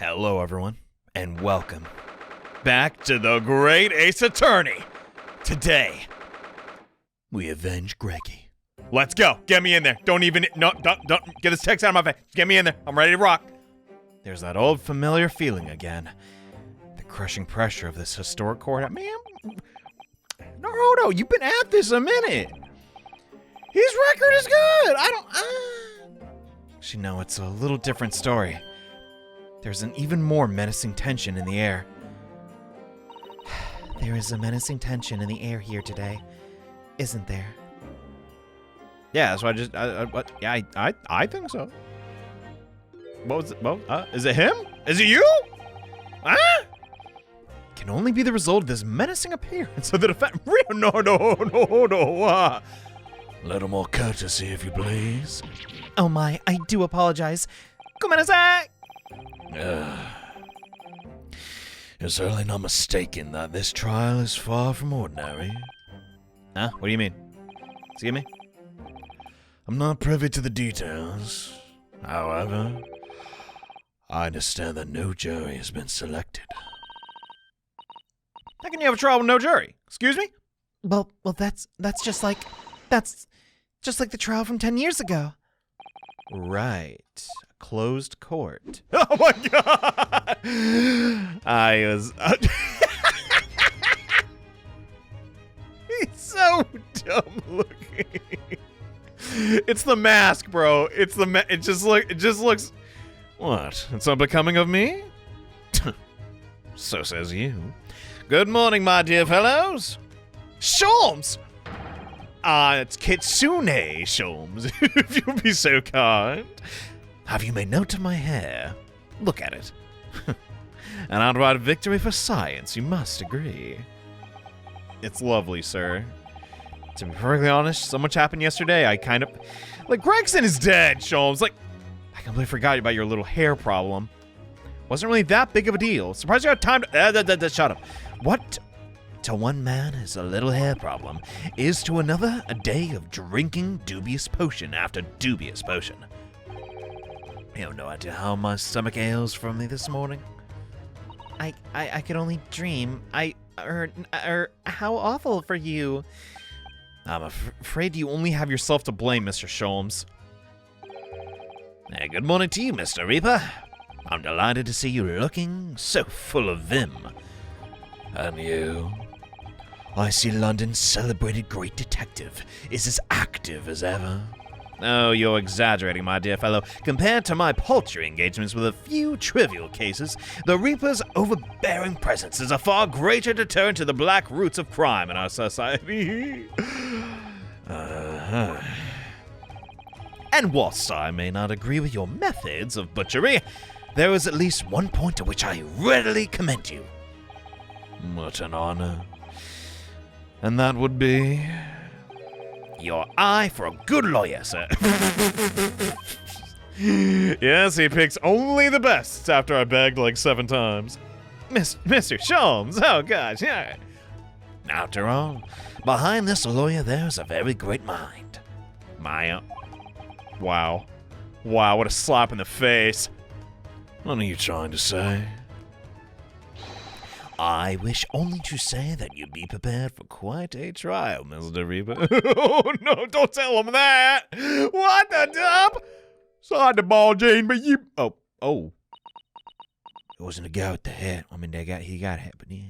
Hello, everyone, and welcome back to the Great Ace Attorney. Today, we avenge Greggy. Let's go. Get me in there. Don't get this text out of my face. Get me in there. I'm ready to rock. There's that old familiar feeling again. The crushing pressure of this historic court. Man, no, you've been at this a minute. His record is good. Actually, no, it's a little different story. There's an even more menacing tension in the air. There is a menacing tension in the air here today, isn't there? Yeah, so I think so. What was it? Is it him? Is it you? Huh? Can only be the result of this menacing appearance of the defendant. No. A little more courtesy, if you please. Oh my, I do apologize. Gomenasai! You're certainly not mistaken that this trial is far from ordinary. Huh? What do you mean? Excuse me? I'm not privy to the details. However, I understand that no jury has been selected. How can you have a trial with no jury? Excuse me? Well, that's just like the trial from 10 years ago. Right. Closed court. Oh my god! He's so dumb looking. It's the mask, bro. It just looks. What? It's unbecoming of me? So says you. Good morning, my dear fellows. Sholmes! It's Kitsune Sholmes, if you'll be so kind. Have you made note of my hair? Look at it. An outright victory for science, you must agree. It's lovely, sir. To be perfectly honest, so much happened yesterday, I kind of... Gregson is dead, Sholmes. I completely forgot about your little hair problem. Wasn't really that big of a deal. Surprised you had time to... Shut up. What to one man is a little hair problem is to another a day of drinking dubious potion after dubious potion. You have no idea how my stomach ails from me this morning. I could only dream. How awful for you. I'm afraid you only have yourself to blame, Mr. Sholmes. Hey, good morning to you, Mr. Reaper. I'm delighted to see you looking so full of vim. And you? I see London's celebrated great detective is as active as ever. Oh, you're exaggerating, my dear fellow. Compared to my paltry engagements with a few trivial cases, the Reaper's overbearing presence is a far greater deterrent to the black roots of crime in our society. And whilst I may not agree with your methods of butchery, there is at least one point to which I readily commend you. What an honor. And that would be... your eye for a good lawyer, sir. Yes, he picks only the best after I begged 7 times. Mr. Sholmes, oh gosh, yeah. After all, behind this lawyer there's a very great mind. Wow, what a slap in the face. What are you trying to say? I wish only to say that you be prepared for quite a trial, Mr. Reaper. Oh, no, don't tell him that. What the dub? Side the ball, Jane, but you... Oh. It wasn't a guy with the hat. I mean, he got a hat, but yeah.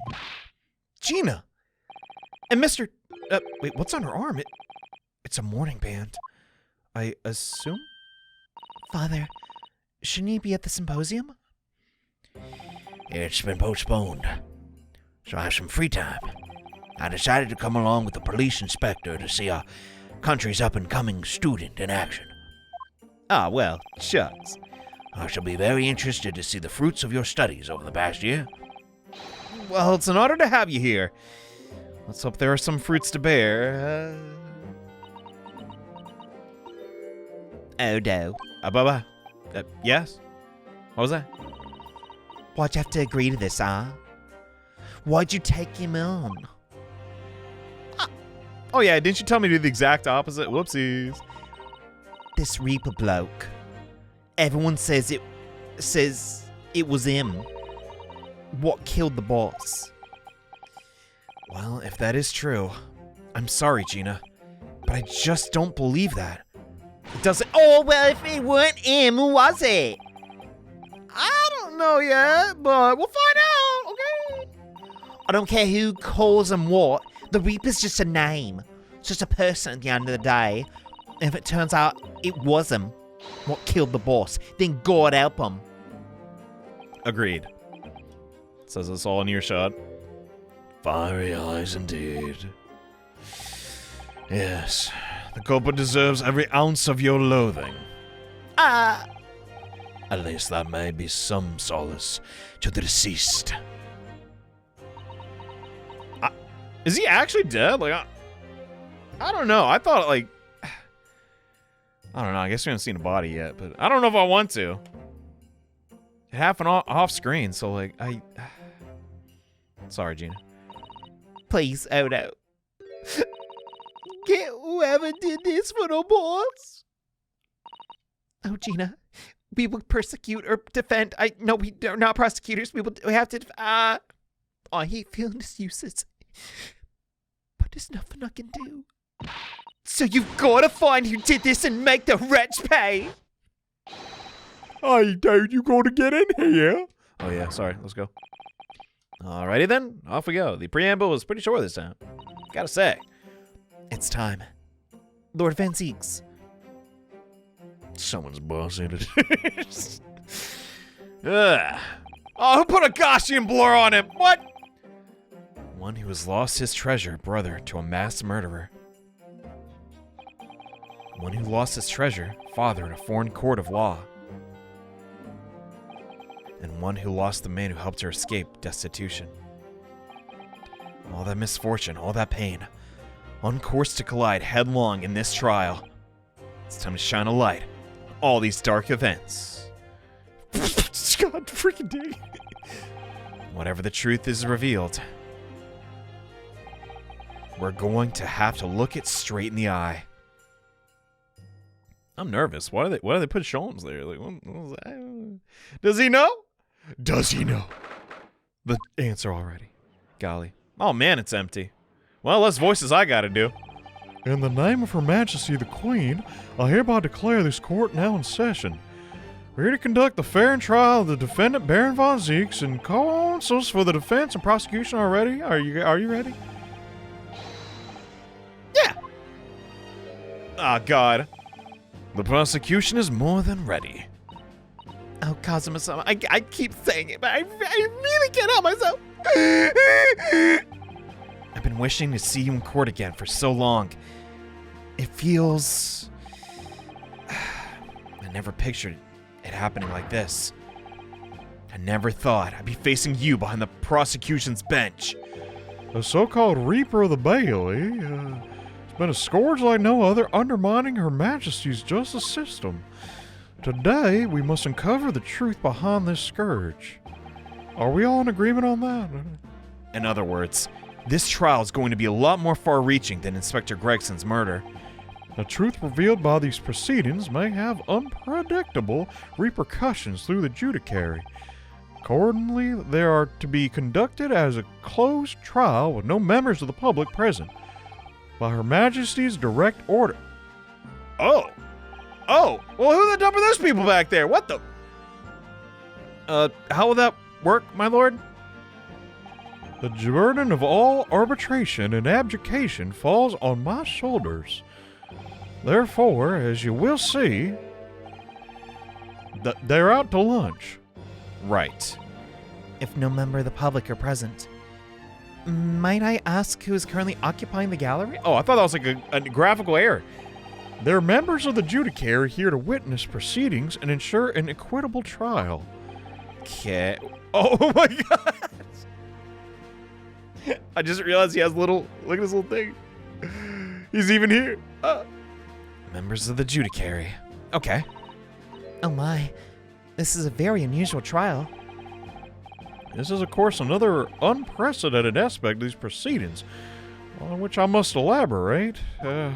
Gina! And Mr... wait, what's on her arm? It's a mourning band. I assume? Father, shouldn't he be at the symposium? It's been postponed. So I have some free time. I decided to come along with the police inspector to see our country's up-and-coming student in action. Ah, well, shucks. I shall be very interested to see the fruits of your studies over the past year. Well, it's an honor to have you here. Let's hope there are some fruits to bear. Oh, no. Baba? Yes? What was that? Why'd you have to agree to this, huh? Why'd you take him on? Oh yeah, didn't you tell me to do the exact opposite? Whoopsies. This Reaper bloke. Everyone says it was him. What killed the boss? Well, if that is true, I'm sorry, Gina, but I just don't believe that. It doesn't. Oh, well, if it weren't him, who was it? I don't know yet, but we'll find out, okay? I don't care who calls him what. The Reaper's just a name. It's just a person at the end of the day. And if it turns out it was him what killed the boss, then God help him. Agreed. Says this all in earshot. Fiery eyes indeed. Yes, the culprit deserves every ounce of your loathing. At least that may be some solace to the deceased. Is he actually dead? Like, I don't know. I thought, like, I don't know. I guess we haven't seen a body yet, but I don't know if I want to. It happened off screen, so, like, Sorry, Gina. Please, oh no. Get whoever did this for the boss. Oh, Gina. We will persecute or defend. No, we are not prosecutors. We have to. I hate feeling this useless. But there's nothing I can do. So you've got to find who did this and make the wretch pay. Hey, dude, you got to get in here. Oh, yeah, sorry. Let's go. Alrighty then, off we go. The preamble was pretty short this time. Gotta say. It's time. Lord Van Viek. Someone's bossing it. Oh, who put a Gaussian blur on him? What? One who has lost his treasure, brother to a mass murderer. One who lost his treasure, father in a foreign court of law. And one who lost the man who helped her escape destitution. All that misfortune, all that pain, on course to collide headlong in this trial. It's time to shine a light on all these dark events. God freaking dang. Whatever the truth is revealed, we're going to have to look it straight in the eye. I'm nervous. Why do they put Sholmes there? Like, what was that? Does he know? Does he know? The answer already. Golly. Oh man, it's empty. Well, less voices I gotta do. In the name of Her Majesty the Queen, I hereby declare this court now in session. We're here to conduct the fair and trial of the defendant Baron Von Viek and counsels for the defense and prosecution are ready. Are you ready? Yeah. Ah, God. The prosecution is more than ready. Oh, Kazuma-sama, I keep saying it, but I really can't help myself. I've been wishing to see you in court again for so long. It feels... I never pictured it happening like this. I never thought I'd be facing you behind the prosecution's bench. The so-called Reaper of the Bailey has been a scourge like no other, undermining Her Majesty's justice system. Today, we must uncover the truth behind this scourge. Are we all in agreement on that? In other words, this trial is going to be a lot more far-reaching than Inspector Gregson's murder. The truth revealed by these proceedings may have unpredictable repercussions through the judiciary. Accordingly, they are to be conducted as a closed trial with no members of the public present, by Her Majesty's direct order. Oh, well, who the dump are those people back there? What the? How will that work, my lord? The burden of all arbitration and abdication falls on my shoulders. Therefore, as you will see, they're out to lunch. Right. If no member of the public are present, might I ask who is currently occupying the gallery? Oh, I thought that was like a graphical error. They're members of the judiciary here to witness proceedings and ensure an equitable trial. Okay. Oh my God. I just realized he has look at this little thing. He's even here. Members of the judiciary. Okay. Oh my, this is a very unusual trial. This is, of course, another unprecedented aspect of these proceedings, on which I must elaborate. The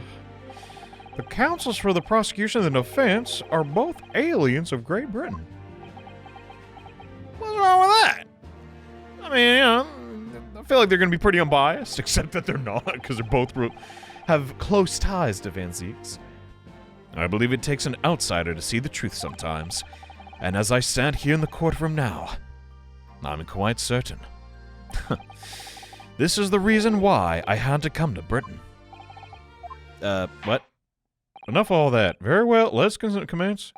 counsels for the prosecution and the defense are both aliens of Great Britain. I mean, you know, I feel like they're going to be pretty unbiased, except that they're not, because they're both have close ties to Van Viek's. I believe it takes an outsider to see the truth sometimes, and as I stand here in the courtroom now, I'm quite certain. This is the reason why I had to come to Britain. What? Enough of all that. Very well, let's commence.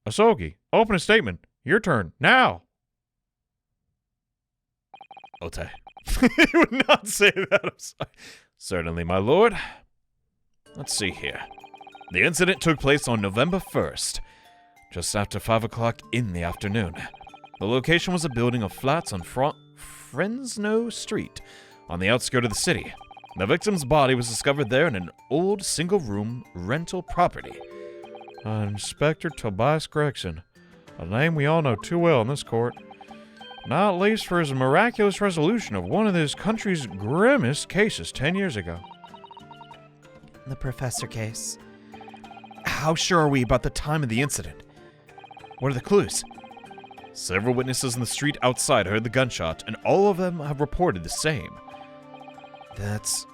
Asogi, open a statement. Your turn, now! Ote. He would not say that, I'm sorry. Certainly, my lord. Let's see here. The incident took place on November 1st, just after 5 o'clock in the afternoon. The location was a building of flats on Fresno Street, on the outskirts of the city. The victim's body was discovered there in an old single-room rental property. Inspector Tobias Gregson, a name we all know too well in this court. Not least for his miraculous resolution of one of this country's grimmest cases 10 years ago. The professor case. How sure are we about the time of the incident? What are the clues? Several witnesses in the street outside heard the gunshot, and all of them have reported the same. That's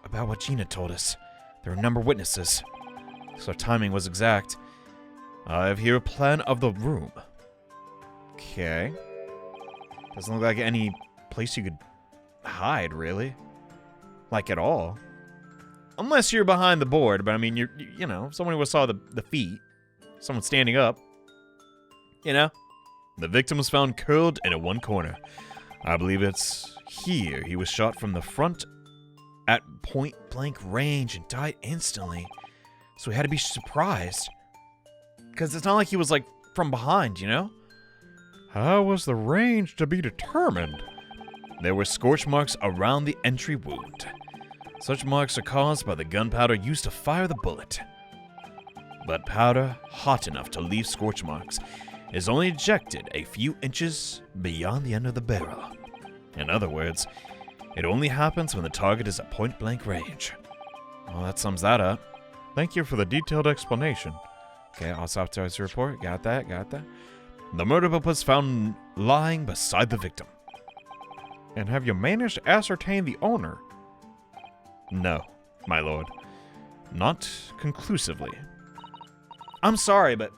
about what Gina told us. There are a number of witnesses, so timing was exact. I have here a plan of the room. Okay. Doesn't look like any place you could hide, really. Like, at all. Unless you're behind the board, but I mean, you know, someone who saw the feet. Someone standing up. You know? The victim was found curled in one corner. I believe it's here he was shot from the front at point-blank range and died instantly. So he had to be surprised. Because it's not like he was, like, from behind, you know? How was the range to be determined? There were scorch marks around the entry wound. Such marks are caused by the gunpowder used to fire the bullet. But powder, hot enough to leave scorch marks, is only ejected a few inches beyond the end of the barrel. In other words, it only happens when the target is at point-blank range. Well, that sums that up. Thank you for the detailed explanation. Okay, autopsy report. Got that. The murder weapon was found lying beside the victim. And have you managed to ascertain the owner? No, my lord. Not conclusively. I'm sorry, but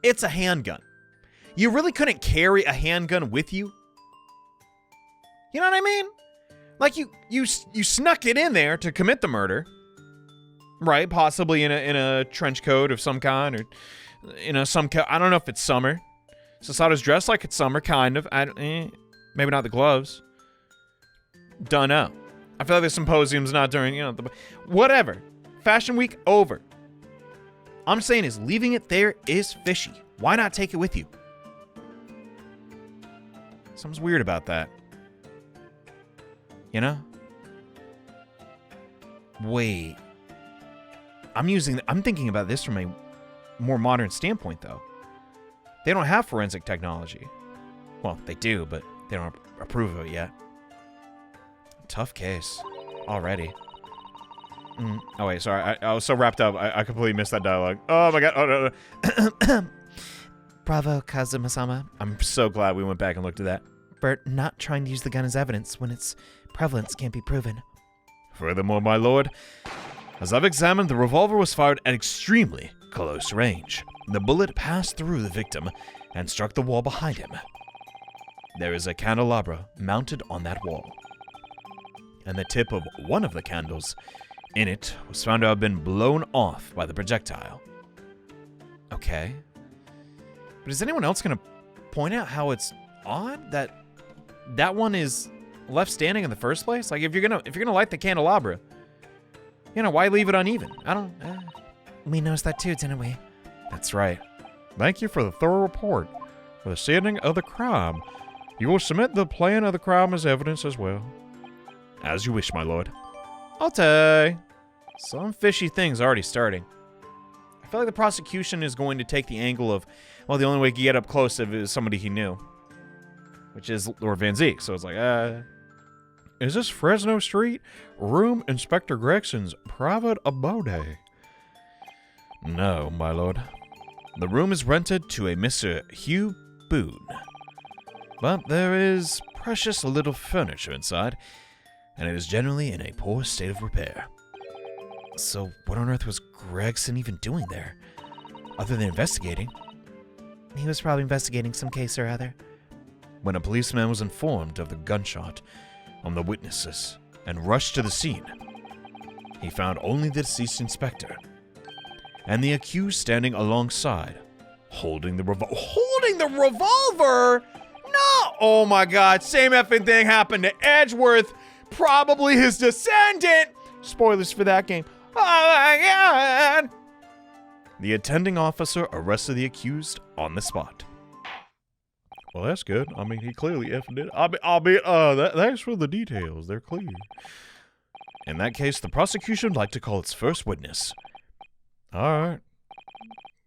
it's a handgun. You really couldn't carry a handgun with you? You know what I mean? Like, you snuck it in there to commit the murder. Right? Possibly in a trench coat of some kind, or I don't know if it's summer. Sasato's dressed like it's summer, kind of. Maybe not the gloves. Don't know. I feel like the symposium's not during, whatever. Fashion week over. I'm saying is leaving it there is fishy. Why not take it with you? Something's weird about that. You know? Wait. I'm thinking about this from a more modern standpoint, though. They don't have forensic technology. Well, they do, but they don't approve of it yet. Tough case. Already. Oh, wait, sorry. I was so wrapped up, I completely missed that dialogue. Oh, my God. Oh, no. Bravo, Kazuma-sama. I'm so glad we went back and looked at that. For not trying to use the gun as evidence when its prevalence can't be proven. Furthermore, my lord, as I've examined, the revolver was fired at extremely close range. The bullet passed through the victim and struck the wall behind him. There is a candelabra mounted on that wall, and the tip of one of the candles in it was found to have been blown off by the projectile. Okay. But is anyone else going to point out how it's odd that one is left standing in the first place? Like, if you're gonna light the candelabra, why leave it uneven? We noticed that too, didn't we? That's right. Thank you for the thorough report. For the setting of the crime, you will submit the plan of the crime as evidence as well. As you wish, my lord. Okay. Some fishy things already starting. I feel like the prosecution is going to take the angle of, well, the only way he could get up close is somebody he knew. Which is Lord Van Viek. So it's like, Is this Fresno Street room Inspector Gregson's private abode? No, my lord. The room is rented to a Mr. Hugh Boone. But there is precious little furniture inside, and it is generally in a poor state of repair. So what on earth was Gregson even doing there, other than investigating? He was probably investigating some case or other. When a policeman was informed of the gunshot on the witnesses and rushed to the scene, he found only the deceased inspector and the accused standing alongside, holding the revolver. Holding the revolver? No! Oh my god, same effing thing happened to Edgeworth, probably his descendant. Spoilers for that game. Oh my god! The attending officer arrested the accused on the spot. Well, that's good. I mean, he clearly effed it. Thanks for the details. They're clear. In that case, the prosecution would like to call its first witness. All right.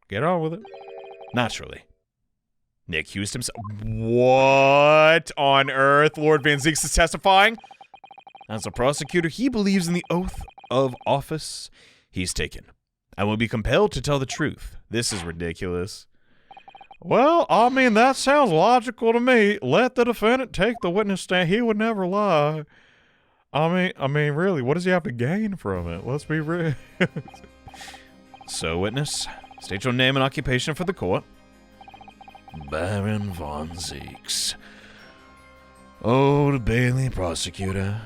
Get on with it. Naturally, the accused himself. What on earth? Lord Van Zieks is testifying? As a prosecutor, he believes in the oath of office he's taken and will be compelled to tell the truth. This is ridiculous. Well, I mean, that sounds logical to me. Let the defendant take the witness stand. He would never lie. I mean, really, what does he have to gain from it? Let's be real. So, witness, state your name and occupation for the court. Baron Von Viek. Old Bailey prosecutor.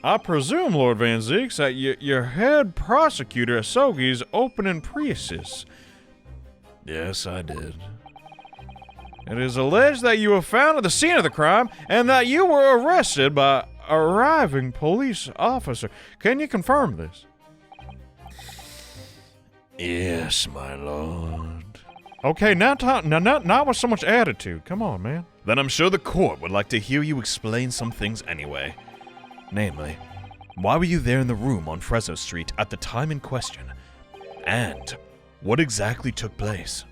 I presume, Lord Van Zieks, that your head prosecutor at Sogi's opening Priuses. Yes, I did. It is alleged that you were found at the scene of the crime and that you were arrested by arriving police officer. Can you confirm this? Yes, my lord. Okay, not with so much attitude. Come on, man. Then I'm sure the court would like to hear you explain some things anyway. Namely, why were you there in the room on Fresno Street at the time in question? And what exactly took place?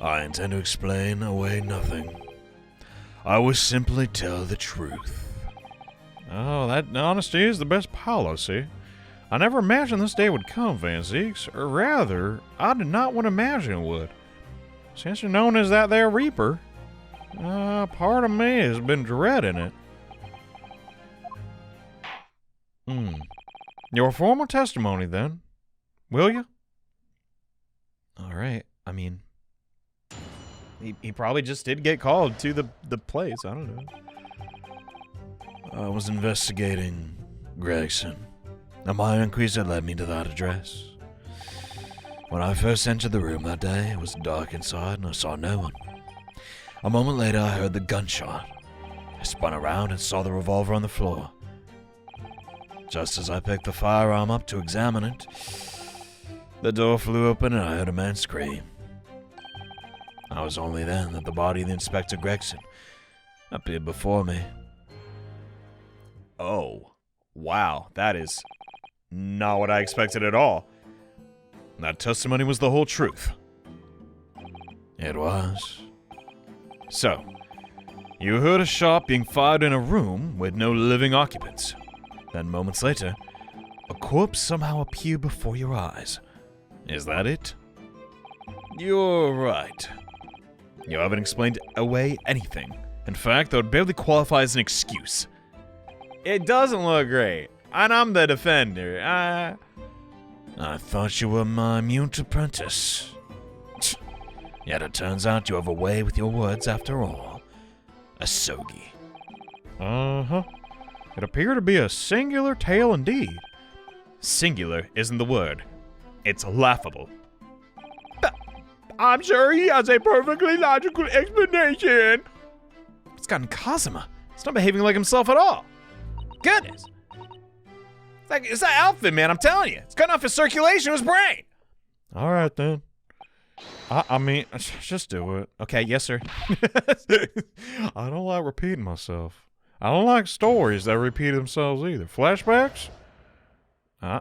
I intend to explain away nothing. I will simply tell the truth. Oh, that honesty is the best policy. I never imagined this day would come, Van Zieks, or rather, I did not want to imagine it would. Since you're known as that there Reaper, part of me has been dreading it. Your formal testimony, then. Will you? All right. I mean, he probably just did get called to the place. I don't know. I was investigating Gregson. A minor inquiries had led me to that address. When I first entered the room that day, it was dark inside and I saw no one. A moment later, I heard the gunshot. I spun around and saw the revolver on the floor. Just as I picked the firearm up to examine it, the door flew open and I heard a man scream. I was only then that the body of the Inspector Gregson appeared before me. Oh, wow. That is not what I expected at all. That testimony was the whole truth. It was. So, you heard a shot being fired in a room with no living occupants. Then moments later, a corpse somehow appeared before your eyes. Is that it? You're right. You haven't explained away anything. In fact, that would barely qualify as an excuse. It doesn't look great. And I'm the defender. I thought you were my mute apprentice. Yet it turns out you have a way with your words after all. A Sogi. Uh-huh. It appeared to be a singular tale indeed. Singular isn't the word. It's laughable. I'm sure he has a perfectly logical explanation. It's gotten Kazuma. It's not behaving like himself at all. Goodness. It's that outfit, man, I'm telling you. It's cutting off his circulation in his brain. All right, then. I mean, just do it. Okay, yes, sir. I don't like repeating myself. I don't like stories that repeat themselves either. Flashbacks?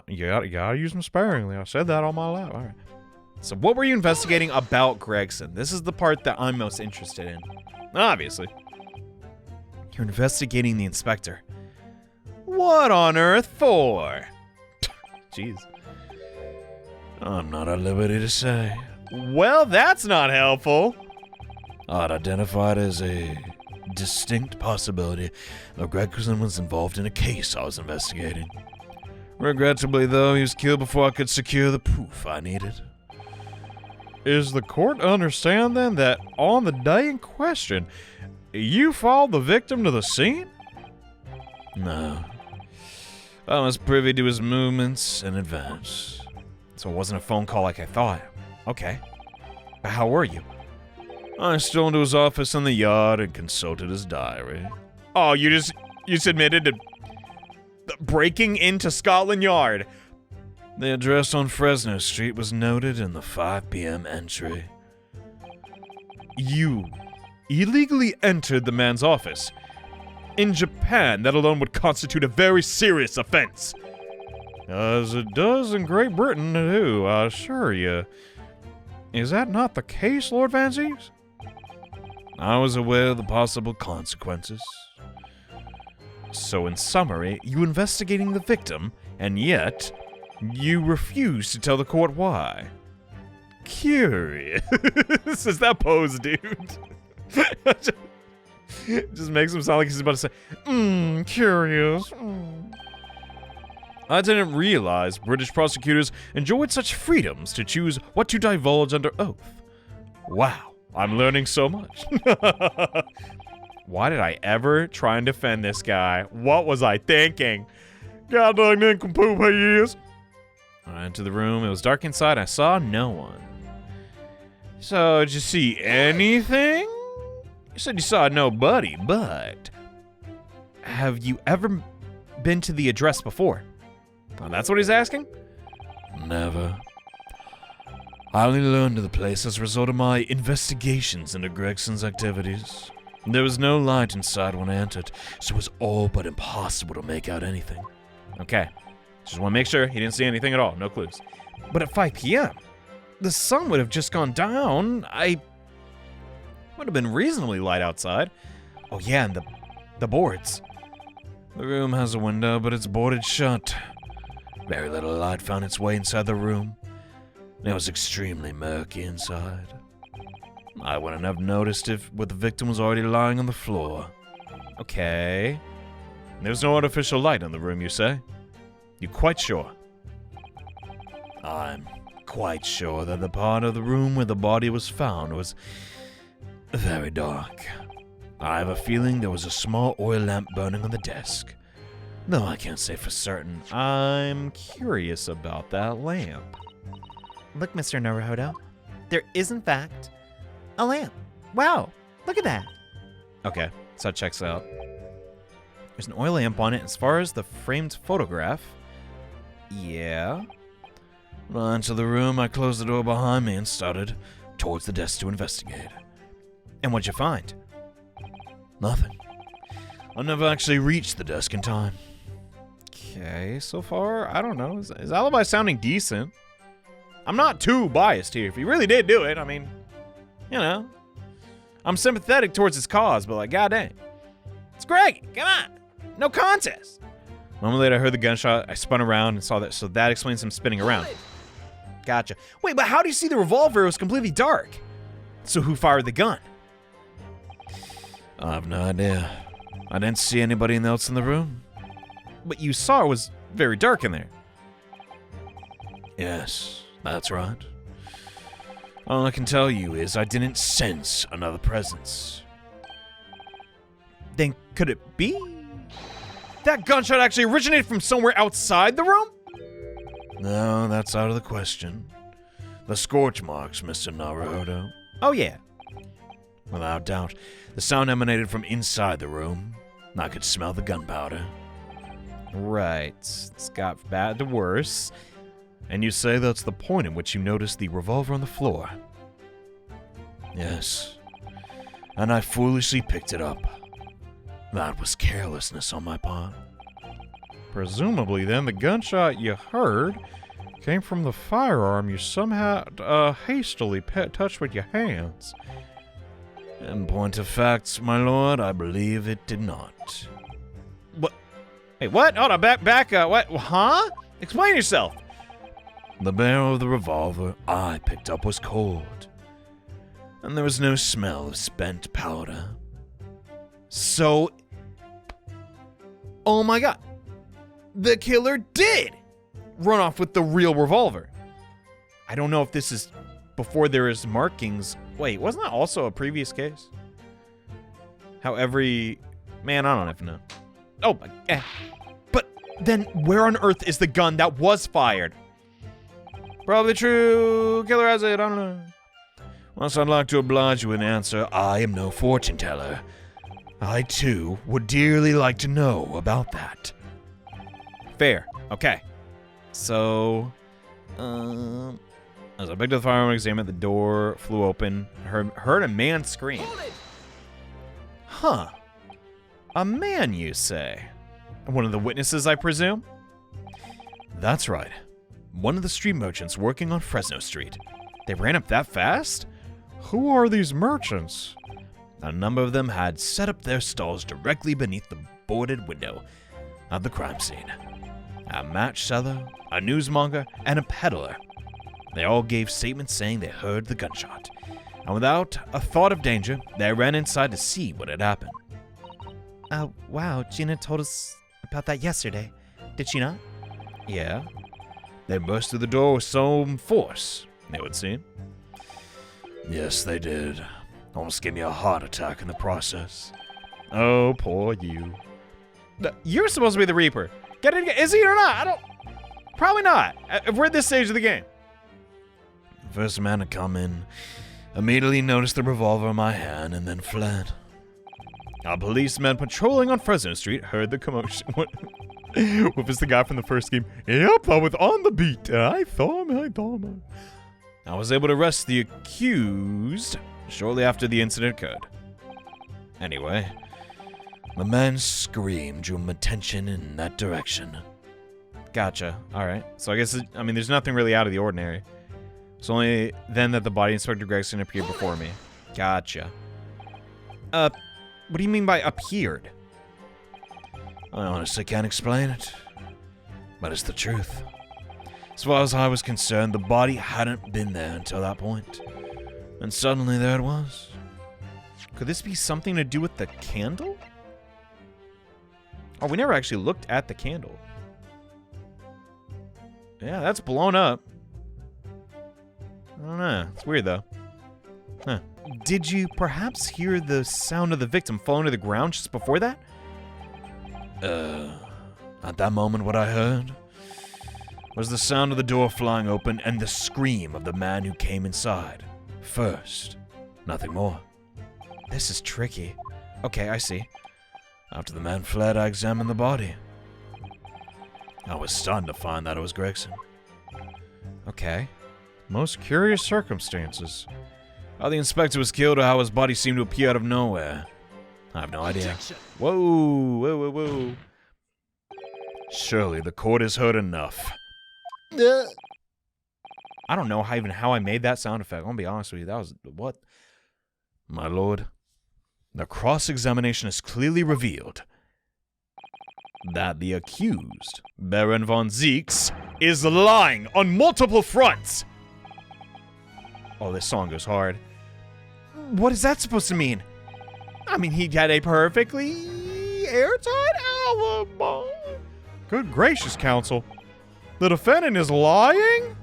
You gotta use them sparingly. I said that all my life. All right. So what were you investigating about Gregson? This is the part that I'm most interested in. Obviously. You're investigating the inspector. What on earth for? Jeez. I'm not at liberty to say. Well, that's not helpful. I'd identified as a distinct possibility that Gregson was involved in a case I was investigating. Regrettably, though, he was killed before I could secure the proof I needed. Is the court to understand, then, that on the day in question, you followed the victim to the scene? No. I was privy to his movements in advance. So it wasn't a phone call like I thought. Okay. But how were you? I stole into his office in the yard and consulted his diary. Oh, you just admitted to breaking into Scotland Yard. The address on Fresno Street was noted in the 5 p.m. entry. You illegally entered the man's office. In Japan, that alone would constitute a very serious offense. As it does in Great Britain, too, I assure you. Is that not the case, Lord Vanzies? I was aware of the possible consequences. So in summary, you investigating the victim, and yet you refuse to tell the court why. Curious. Is that pose, dude? Just makes him sound like he's about to say, curious. I didn't realize British prosecutors enjoyed such freedoms to choose what to divulge under oath. Wow, I'm learning so much. Why did I ever try and defend this guy? What was I thinking? Goddamn nincompoop he is. I entered the room. It was dark inside. I saw no one. So, did you see anything? You said you saw nobody, but have you ever been to the address before? Oh, that's what he's asking? Never. I only learned of the place as a result of my investigations into Gregson's activities. There was no light inside when I entered, so it was all but impossible to make out anything. Okay. Just want to make sure he didn't see anything at all. No clues. But at 5 p.m., the sun would have just gone down. Would have been reasonably light outside. Oh yeah, and the boards. The room has a window, but it's boarded shut. Very little light found its way inside the room. It was extremely murky inside. I wouldn't have noticed if the victim was already lying on the floor. Okay. There's no artificial light in the room, you say? You quite sure? I'm quite sure that the part of the room where the body was found was very dark. I have a feeling there was a small oil lamp burning on the desk, though I can't say for certain. I'm curious about that lamp. Look, Mr. Naruhodo, there is in fact a lamp. Wow, look at that. Okay, so that checks out. There's an oil lamp on it. As far as the framed photograph, yeah. When I entered the room, I closed the door behind me and started towards the desk to investigate. And what'd you find? Nothing. I never actually reached the desk in time. Okay, so far, I don't know. Is Alibi sounding decent? I'm not too biased here. If he really did do it, I mean, you know. I'm sympathetic towards his cause, but like, goddamn. It's Greg, come on. No contest. A moment later, I heard the gunshot. I spun around and saw that, so that explains him spinning around. Gotcha. Wait, but how do you see the revolver? It was completely dark. So who fired the gun? I have no idea. I didn't see anybody else in the room. But you saw it was very dark in there. Yes, that's right. All I can tell you is I didn't sense another presence. Then could it be? That gunshot actually originated from somewhere outside the room? No, that's out of the question. The scorch marks, Mr. Naruhodo. Oh, yeah. Without doubt, the sound emanated from inside the room. I could smell the gunpowder. Right. It's got bad to worse. And you say that's the point at which you noticed the revolver on the floor? Yes. And I foolishly picked it up. That was carelessness on my part. Presumably, then, the gunshot you heard came from the firearm you somehow hastily touched with your hands. In point of fact, my lord, I believe it did not. What? Hey, what? Hold on, back, what? Huh? Explain yourself. The barrel of the revolver I picked up was cold. and there was no smell of spent powder. So, oh my god, the killer did run off with the real revolver. I don't know if this is before there is markings. Wait, wasn't that also a previous case? How every... Man, I don't even know. Oh, but then where on earth is the gun that was fired? Probably true. Killer has it. I don't know. Whilst I'd like to oblige you with an answer, I am no fortune teller. I, too, would dearly like to know about that. Fair. Okay. So, as I picked up the firearm and examined, the door flew open. Heard a man scream. Huh. A man, you say? One of the witnesses, I presume? That's right. One of the street merchants working on Fresno Street. They ran up that fast? Who are these merchants? A number of them had set up their stalls directly beneath the boarded window of the crime scene. A match seller, a newsmonger, and a peddler. They all gave statements saying they heard the gunshot. And without a thought of danger, they ran inside to see what had happened. Wow, Gina told us about that yesterday. Did she not? Yeah. They burst through the door with some force, It would seem. Yes, they did. Almost gave me a heart attack in the process. Oh, poor you. You're supposed to be the Reaper. Get it? Is he or not? I don't... Probably not. If we're at this stage of the game. The first man to come in immediately noticed the revolver in my hand and then fled. A policeman patrolling on Fresno Street heard the commotion. What was the guy from the first game? Yep, I was on the beat. I saw him. I was able to arrest the accused shortly after the incident occurred. Anyway, the man screamed, drew my attention in that direction. Gotcha. All right. So I guess, there's nothing really out of the ordinary. It's only then that the body Inspector Gregson appeared before me. Gotcha. What do you mean by appeared? I honestly can't explain it, but it's the truth. As far as I was concerned, the body hadn't been there until that point. And suddenly there it was. Could this be something to do with the candle? Oh, we never actually looked at the candle. Yeah, that's blown up. I don't know. It's weird, though. Huh. Did you perhaps hear the sound of the victim falling to the ground just before that? At that moment, what I heard was the sound of the door flying open and the scream of the man who came inside. First, nothing more. This is tricky. Okay, I see. After the man fled, I examined the body. I was stunned to find that it was Gregson. Okay. Most curious circumstances. How the inspector was killed or how his body seemed to appear out of nowhere, I have no idea. Whoa. Surely the court has heard enough. I don't know how I made that sound effect. I'm gonna be honest with you. That was what? My lord, the cross-examination has clearly revealed that the accused, Baron Von Viek, is lying on multiple fronts. Oh, this song goes hard. What is that supposed to mean? He had a perfectly airtight alibi. Good gracious, counsel. The defendant is lying?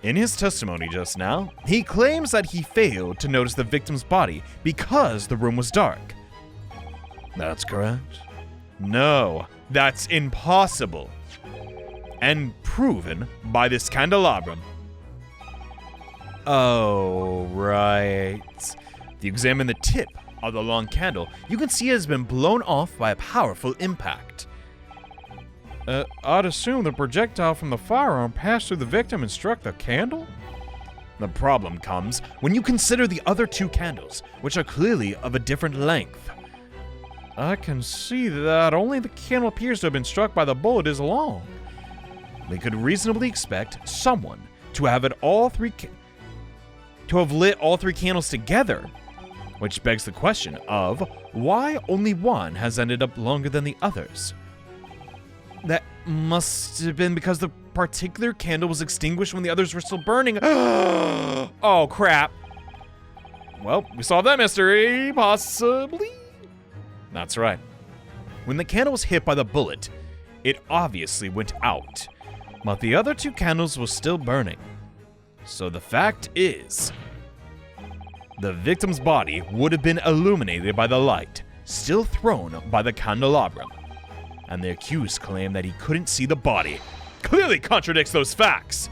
In his testimony just now, he claims that he failed to notice the victim's body because the room was dark. That's correct. No, that's impossible. And proven by this candelabrum. Oh, right. If you examine the tip of the long candle, you can see it has been blown off by a powerful impact. I'd assume the projectile from the firearm passed through the victim and struck the candle? The problem comes when you consider the other two candles, which are clearly of a different length. I can see that only the candle appears to have been struck by the bullet is long. We could reasonably expect someone to have lit all three candles together, which begs the question of why only one has ended up longer than the others. That must have been because the particular candle was extinguished when the others were still burning. Oh, crap. Well, we solved that mystery, possibly. That's right. When the candle was hit by the bullet, it obviously went out, but the other 2 candles were still burning. So the fact is, the victim's body would have been illuminated by the light still thrown by the candelabrum, and the accused claimed that he couldn't see the body. Clearly contradicts those facts.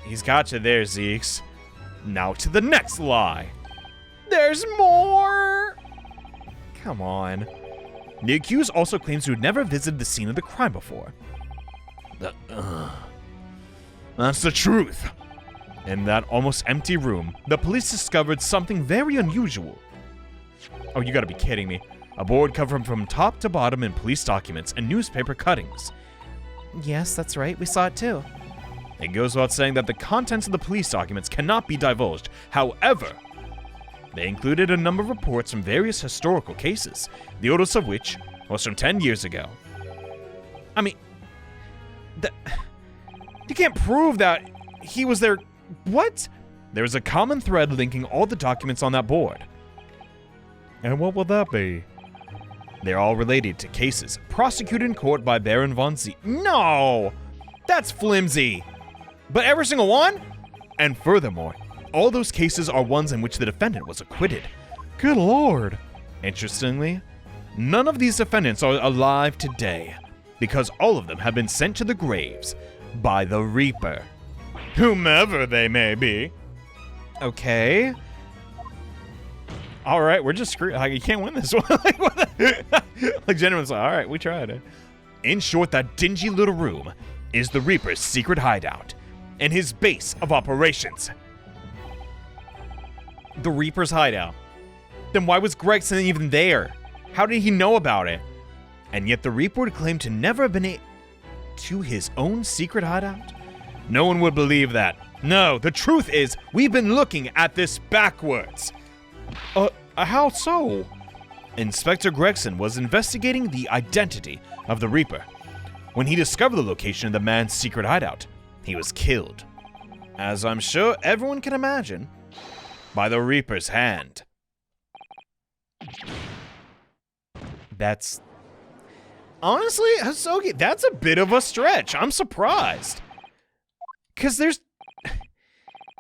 He's got you there, Zeeks. Now to the next lie. There's more! Come on. The accused also claims to have never visited the scene of the crime before. That's the truth. In that almost empty room, the police discovered something very unusual. Oh, you gotta be kidding me. A board covered from top to bottom in police documents and newspaper cuttings. Yes, that's right. We saw it too. It goes without saying that the contents of the police documents cannot be divulged. However, they included a number of reports from various historical cases, the oldest of which was from 10 years ago. I mean, you can't prove that he was there. What? There is a common thread linking all the documents on that board. And what will that be? They're all related to cases prosecuted in court by Baron Von Viek. No! That's flimsy! But every single one? And furthermore, all those cases are ones in which the defendant was acquitted. Good lord. Interestingly, none of these defendants are alive today, because all of them have been sent to the graves by the Reaper, whomever they may be. Okay. All right, we're just screwed. Like, you can't win this one. Like, what the? Like, genuinely, all right, we tried it. In short, that dingy little room is the Reaper's secret hideout and his base of operations. The Reaper's hideout. Then why was Gregson even there? How did he know about it? And yet the Reaper would claim to never have been to his own secret hideout? No one would believe that. No, the truth is, we've been looking at this backwards. How so? Inspector Gregson was investigating the identity of the Reaper. When he discovered the location of the man's secret hideout, he was killed, as I'm sure everyone can imagine, by the Reaper's hand. That's... Honestly, Hosogi, that's a bit of a stretch. I'm surprised. Because there's...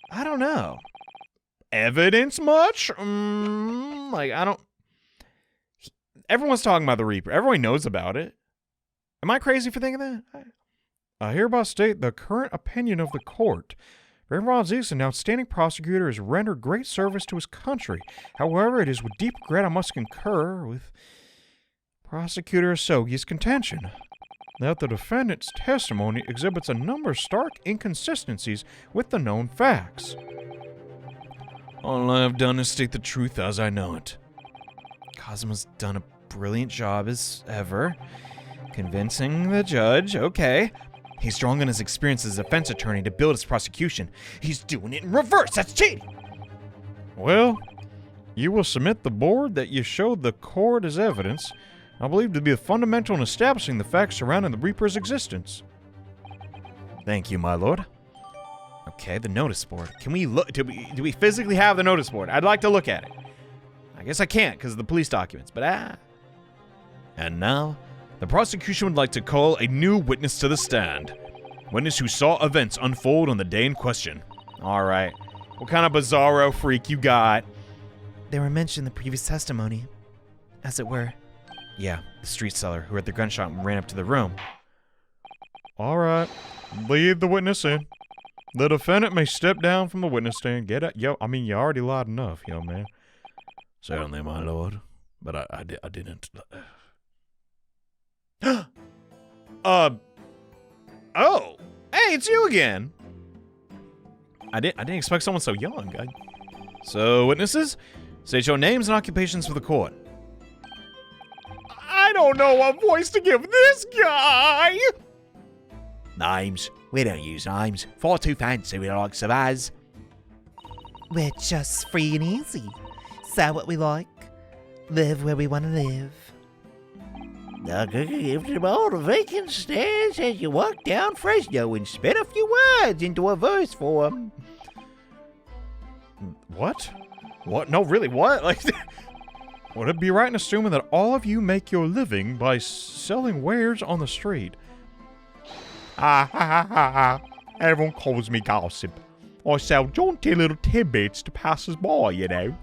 I don't know. Evidence much? Like, I don't... Everyone's talking about the Reaper. Everyone knows about it. Am I crazy for thinking that? I hereby state the current opinion of the court. Baron Von Viek, an outstanding prosecutor, has rendered great service to his country. However, it is with deep regret I must concur with Prosecutor Hosogi's contention that the defendant's testimony exhibits a number of stark inconsistencies with the known facts. All I have done is state the truth as I know it. Cosmo's done a brilliant job as ever, convincing the judge. Okay. He's drawing on his experience as a defense attorney to build his prosecution. He's doing it in reverse. That's cheating. Well, you will submit the board that you showed the court as evidence, I believe to be fundamental in establishing the facts surrounding the Reaper's existence. Thank you, my lord. Okay, the notice board. Can we look? Do we physically have the notice board? I'd like to look at it. I guess I can't because of the police documents, but And now, the prosecution would like to call a new witness to the stand. Witness who saw events unfold on the day in question. All right. What kind of bizarro freak you got? They were mentioned in the previous testimony, as it were. Yeah, the street seller who heard the gunshot and ran up to the room. All right, lead the witness in. The defendant may step down from the witness stand. Get out. Yo, I mean, you already lied enough, young man. Certainly, my lord, but I didn't. Oh, hey, it's you again. I didn't expect someone so young. So, witnesses, state your names and occupations for the court. I don't know what voice to give this guy. Names? We don't use names. Far too fancy with the likes of us. We're just free and easy. Say what we like. Live where we want to live. I could give them all the vacant stairs as you walk down Fresno and spit a few words into a verse for them. What? What? No, really, what? Like, would it be right in assuming that all of you make your living by selling wares on the street? Ha ha ha ha ha. Everyone calls me gossip. I sell jaunty little tidbits to passers-by, you know.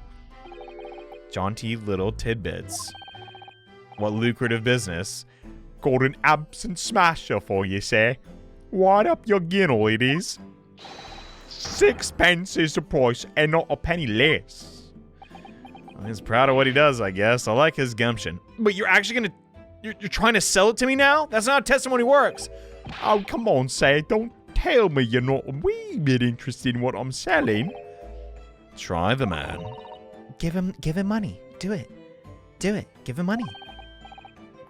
Jaunty little tidbits. What lucrative business. Got an absent smasher for you, sir. Wind up your ginnel, it is. 6 pence is the price, and not a penny less. He's proud of what he does, I guess. I like his gumption. But you're actually gonna... You're trying to sell it to me now? That's not how testimony works. Oh, come on, sir. Don't tell me you're not a wee bit interested in what I'm selling. Try the man. Give him money. Do it. Give him money.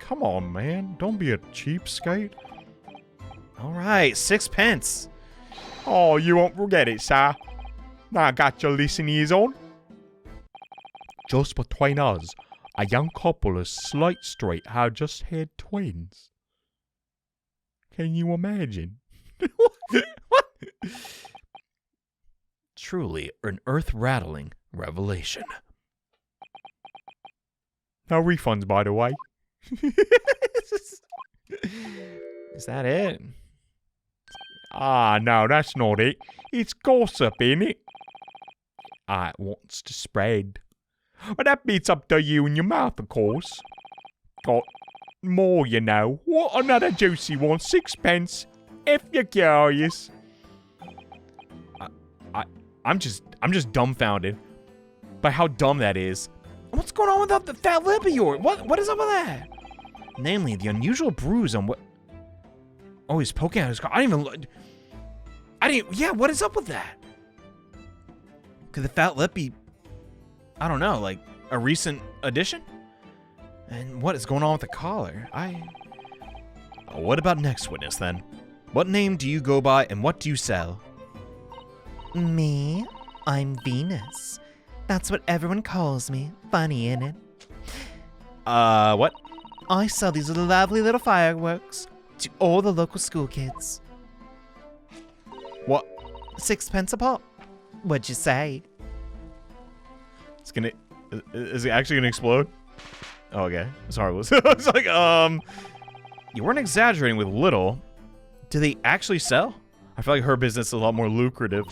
Come on, man. Don't be a cheapskate. All right, 6 pence. Oh, you won't forget it, sir. Now I got your listening ears on. Just between us, a young couple of Slate Street had just had twins. Can you imagine? What? Truly an earth-rattling revelation. No refunds, by the way. Is that it? Ah, no, that's not it. It's gossip, innit? It wants to spread. But that bit's up to you and your mouth, of course. Got more, you know. What another juicy one? 6 pence. If you're curious. I'm just dumbfounded by how dumb that is. What's going on with the fat lip of yours? What is up with that? Namely, the unusual bruise on what... Oh, he's poking out his car. Yeah, what is up with that? Could the fat lip be... I don't know, like a recent addition? And what is going on with the collar? What about next witness, then? What name do you go by and what do you sell? Me? I'm Venus. That's what everyone calls me. Funny, innit? What? I sell these lovely little fireworks to all the local school kids. What? 6 pence a pop. What'd you say? It's gonna... Is it actually gonna explode? Oh, okay. Sorry, it's like, you weren't exaggerating with little. Do they actually sell? I feel like her business is a lot more lucrative.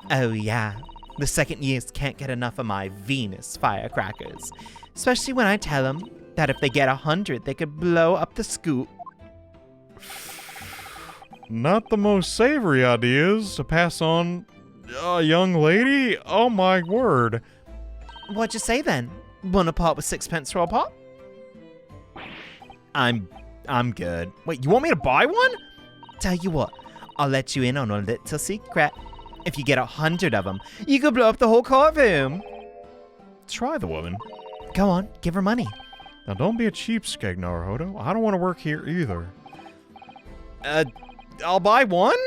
Oh, yeah. The second years can't get enough of my Venus firecrackers. Especially when I tell them that if they get 100, they could blow up the scoop. Not the most savory ideas to pass on a young lady. Oh, my word. What'd you say, then? Want a pot with 6 pence for a pop? I'm good. Wait, you want me to buy one? Tell you what, I'll let you in on a little secret. If you get 100 of them, you could blow up the whole courtroom. Try the woman. Go on, give her money. Now don't be a cheapskate, Naruhodo. I don't want to work here either. I'll buy one,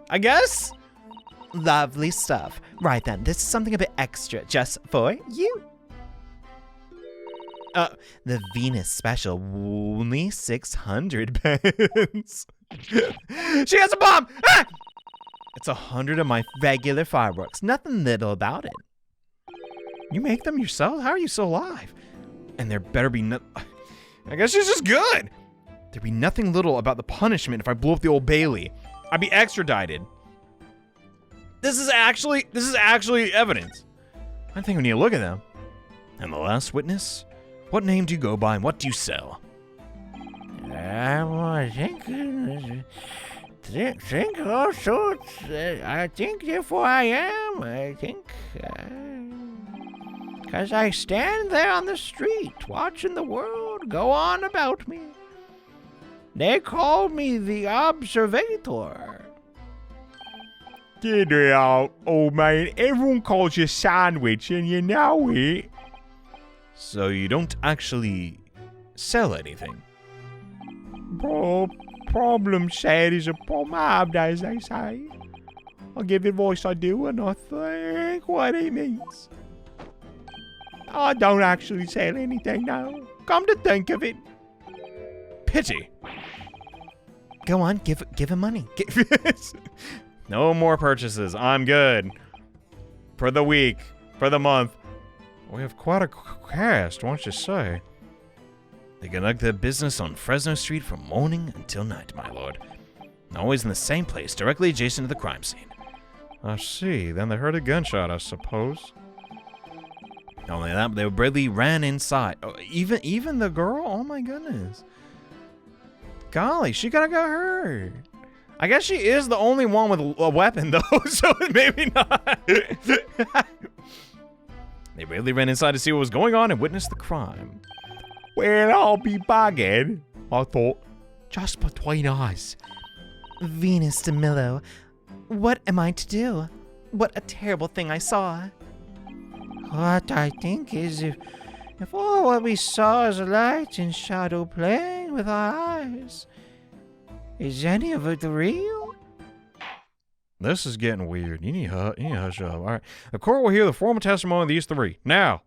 I guess? Lovely stuff. Right then, this is something a bit extra just for you. The Venus special, only 600 pence. She has a bomb! Ah! It's 100 of my regular fireworks. Nothing little about it. You make them yourself? How are you still alive? And there better be no... I guess she's just good. There'd be nothing little about the punishment if I blew up the Old Bailey. I'd be extradited. This is actually evidence. I think we need to look at them. And the last witness? What name do you go by and what do you sell? I think all sorts. I think therefore I am. I think. Because I stand there on the street watching the world go on about me. They call me the Observator. Get it out, old man. Everyone calls you Sandwich, and you know it. So you don't actually sell anything? Problem said is a problem halved, as they say. I give advice I do, and I think what it means. I don't actually sell anything now. Come to think of it. Pity. Go on, give him money. No more purchases. I'm good. For the week, for the month, We have quite a cast, won't you say? They conduct their business on Fresno Street from morning until night, my lord. Always in the same place, directly adjacent to the crime scene. I see. Then they heard a gunshot, I suppose. Not only that, but they bravely ran inside. Oh, even the girl? Oh my goodness. Golly, she got hurt. I guess she is the only one with a weapon, though, so maybe not. They bravely ran inside to see what was going on and witnessed the crime. Well, I'll be bugged. I thought, just between us. Venus de Milo, what am I to do? What a terrible thing I saw. What I think is if all what we saw is light and shadow playing with our eyes, is any of it real? This is getting weird. You need to hush up. All right. The court will hear the formal testimony of these three. Now,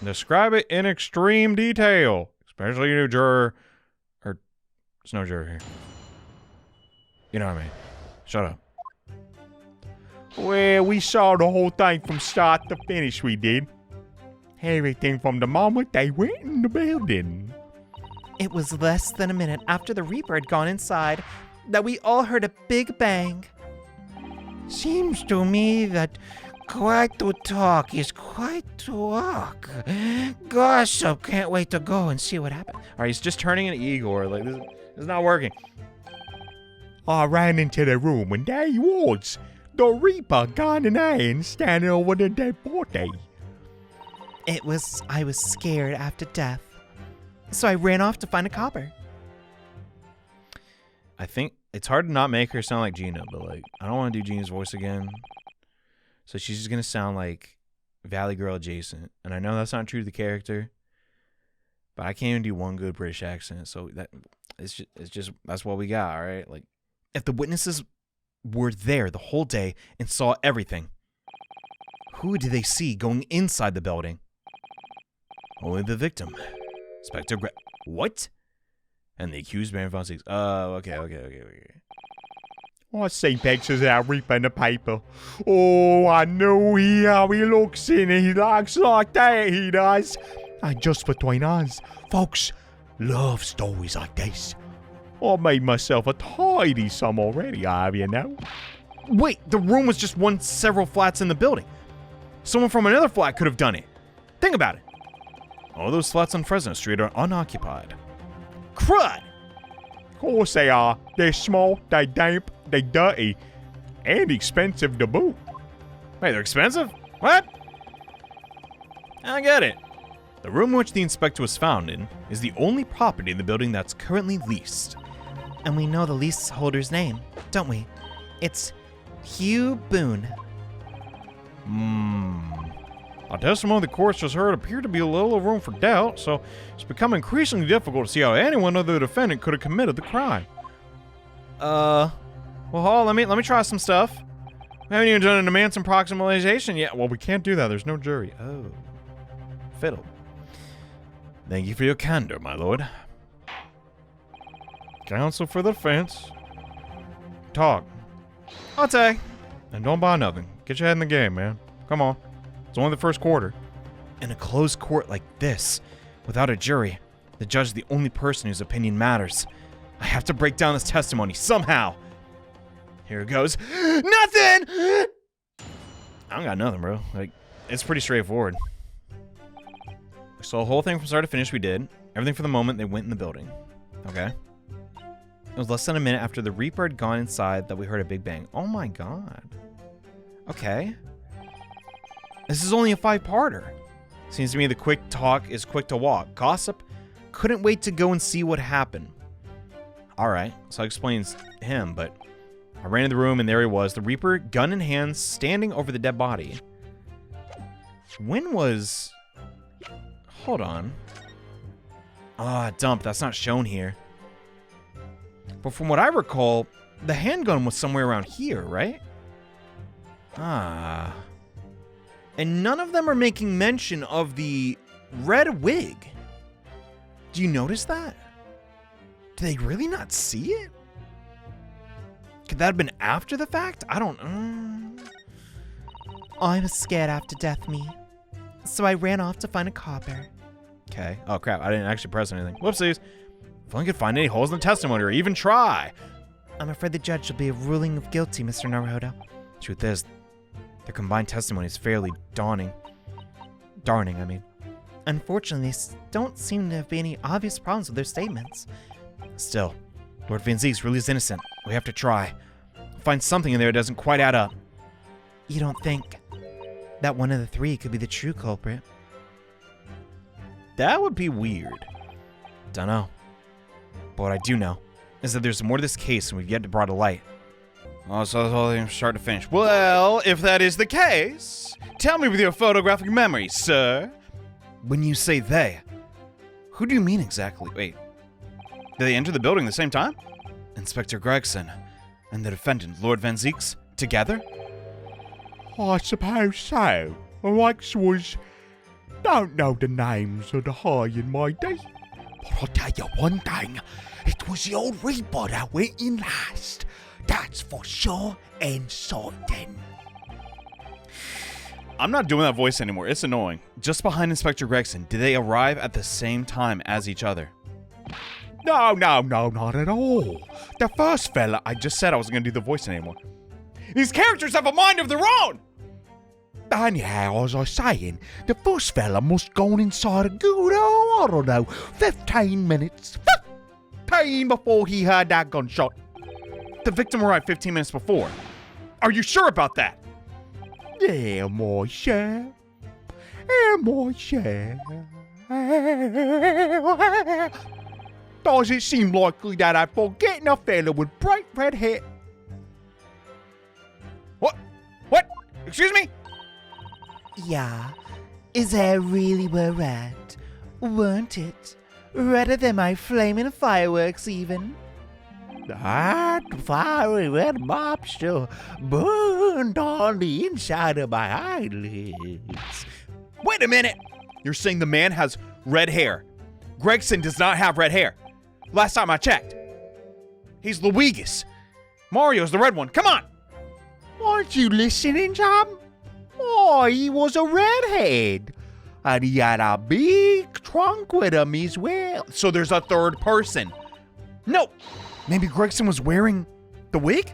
describe it in extreme detail, especially you, juror. Or, there's no juror here. You know what I mean. Shut up. Well, we saw the whole thing from start to finish, we did. Everything from the moment they went in the building. It was less than a minute after the Reaper had gone inside that we all heard a big bang. Seems to me that quite to talk is quite to walk. Gossip can't wait to go and see what happened. All right, he's just turning into Igor. Like, this is not working. I ran into the room and there he was. The Reaper, gun in hand, standing over the dead body. I was scared after death. So I ran off to find a copper. I think it's hard to not make her sound like Gina, but like, I don't want to do Gina's voice again. So she's just going to sound like Valley Girl adjacent. And I know that's not true to the character, but I can't even do one good British accent. So it's just that's what we got, all right? Like, if the witnesses were there the whole day and saw everything, who did they see going inside the building? Only the victim. Spectre what? And the accused, Baron Von Viek. Oh, okay. I see pictures of that Reaper in the paper. Oh, I know how he looks in it. He looks like that, he does. And just between us, folks love stories like this. I made myself a tidy some already, I have, you know. Wait, the room was just one several flats in the building. Someone from another flat could have done it. Think about it. All those flats on Fresno Street are unoccupied. Crud! Of course they are. They're small, they damp, they dirty, and expensive to boot. Wait, they're expensive? What? I get it. The room in which the inspector was found in is the only property in the building that's currently leased. And we know the leaseholder's name, don't we? It's Hugh Boone. A testimony the courts just heard appeared to be a little room for doubt, so it's become increasingly difficult to see how anyone other than the defendant could have committed the crime. Well, hold on, let me try some stuff. We haven't even done an Manson proximalization yet. Well, we can't do that. There's no jury. Oh. Fiddle. Thank you for your candor, my lord. Counsel for the defense. Talk. I'll take. And don't buy nothing. Get your head in the game, man. Come on. It's only the first quarter. In a closed court like this, without a jury, the judge is the only person whose opinion matters. I have to break down this testimony somehow. Here it goes. Nothing! I don't got nothing, bro. Like, it's pretty straightforward. So the whole thing from start to finish we did. Everything from the moment they went in the building. Okay. It was less than a minute after the Reaper had gone inside that we heard a big bang. Oh my god. Okay. This is only a 5-parter. Seems to me the quick talk is quick to walk. Gossip couldn't wait to go and see what happened. Alright, so that explains him, but I ran in the room and there he was, the Reaper, gun in hand, standing over the dead body. When was... Hold on. Ah, dump, that's not shown here. But from what I recall, the handgun was somewhere around here, right? Ah. And none of them are making mention of the red wig. Do you notice that? Do they really not see it? Could that have been after the fact? I don't know. I was scared after death, me. so I ran off to find a copper. Okay. Oh, crap. I didn't actually press anything. Whoopsies. If I could find any holes in the testimony or even try. I'm afraid the judge will be ruling of guilty, Mr. Naruhodo. Truth is, their combined testimony is fairly darning, I mean. Unfortunately, there don't seem to be any obvious problems with their statements. Still, Lord Von Viek really is innocent. We have to try. Find something in there that doesn't quite add up. You don't think that one of the three could be the true culprit? That would be weird. Dunno. But what I do know is that there's more to this case and we've yet to brought to light. Oh, so that's all from start to finish. Well, if that is the case, tell me with your photographic memory, sir. When you say they, who do you mean exactly? Wait, did they enter the building at the same time? Inspector Gregson and the defendant, Lord Von Viek, together? I suppose so. Rex was... Don't know the names of the high and mighty. But I'll tell you one thing. It was the old Reaper that went in last. That's for sure and certain. I'm not doing that voice anymore. It's annoying. Just behind Inspector Gregson, did they arrive at the same time as each other? No, not at all. The first fella... I just said I wasn't going to do the voice anymore. These characters have a mind of their own! Anyhow, as I was saying, the first fella must gone inside a good, I don't know, 15 minutes. 15 before he heard that gunshot. The victim arrived 15 minutes before. Are you sure about that? Yeah, my share. Yeah, my share. Does it seem likely that I'm forgetting a fella with bright red hair? What? What? Excuse me? Yeah, is that really were red? Weren't it? Redder than my flaming fireworks, even. That fiery red mobster burned on the inside of my eyelids. Wait a minute! You're saying the man has red hair. Gregson does not have red hair. Last time I checked. He's Luigi's. Mario's the red one. Come on! Aren't you listening, Tom? Oh, he was a redhead. And he had a big trunk with him as well. So there's a third person. No! Maybe Gregson was wearing the wig?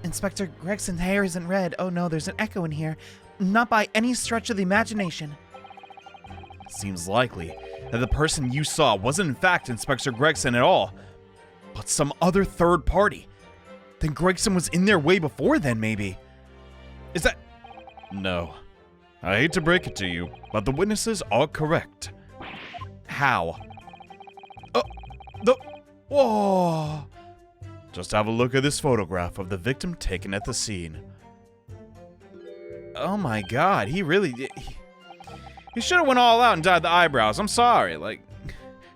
Inspector Gregson's hair isn't red. Oh no, there's an echo in here. Not by any stretch of the imagination. Seems likely that the person you saw wasn't in fact Inspector Gregson at all, but some other third party. Then Gregson was in there way before then, maybe. Is that... No. I hate to break it to you, but the witnesses are correct. How? Whoa! Just have a look at this photograph of the victim taken at the scene. Oh my god, he really did. He should have went all out and dyed the eyebrows. I'm sorry. Like,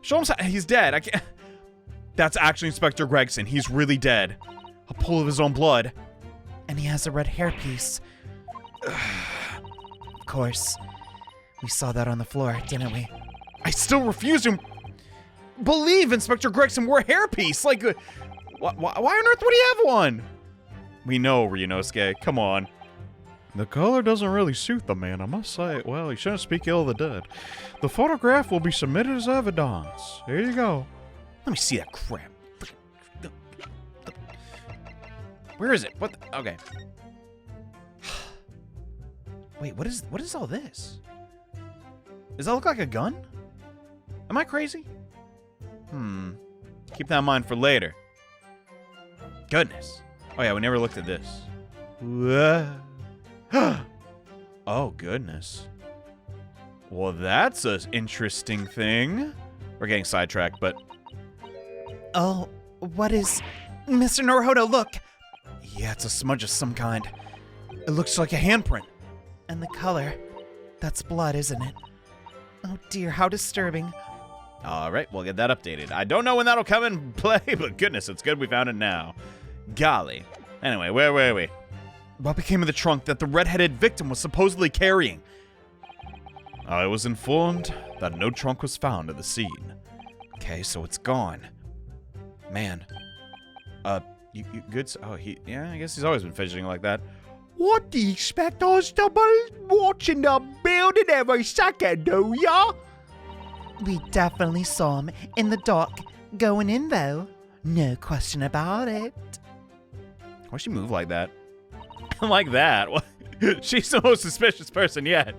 show him he's dead. I can't. That's actually Inspector Gregson. He's really dead. A pool of his own blood. And he has a red hairpiece. Of course. We saw that on the floor, didn't we? I still refuse to believe Inspector Gregson wore a hairpiece. Like, why on earth would he have one? We know, Ryunosuke. Come on. The color doesn't really suit the man, I must say. Well, you shouldn't speak ill of the dead. The photograph will be submitted as evidence. Here you go. Let me see that crap. Where is it? What? Okay. Wait, what is all this? Does that look like a gun? Am I crazy? Keep that in mind for later. Goodness. Oh yeah, we never looked at this. Oh, goodness. Well, that's an interesting thing. We're getting sidetracked, but... Oh, what is... Mr. Naruhodo, look! Yeah, it's a smudge of some kind. It looks like a handprint. And the color. That's blood, isn't it? Oh dear, how disturbing. Alright, we'll get that updated. I don't know when that'll come in play, but goodness, it's good we found it now. Golly. Anyway, where were we? What became of the trunk that the red-headed victim was supposedly carrying? I was informed that no trunk was found at the scene. Okay, so it's gone. Man. You good? Oh, yeah, I guess he's always been fidgeting like that. What do you expect us to be watching the building every second, do ya? We definitely saw him in the dock going in, though. No question about it. Why'd she move like that? Like that? What? She's the most suspicious person yet.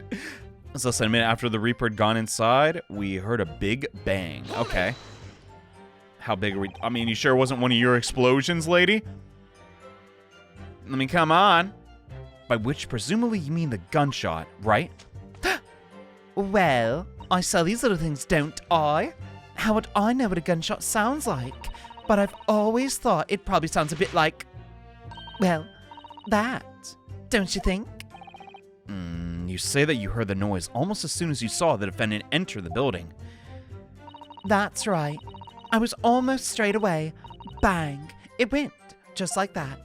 So less than a minute after the Reaper had gone inside, we heard a big bang. Okay. How big are we? I mean, you sure it wasn't one of your explosions, lady? I mean, come on. By which presumably you mean the gunshot, right? Well, I sell these little things, don't I? How would I know what a gunshot sounds like? But I've always thought it probably sounds a bit like, well, that. Don't you think? You say that you heard the noise almost as soon as you saw the defendant enter the building. That's right. I was almost straight away. Bang. It went. Just like that.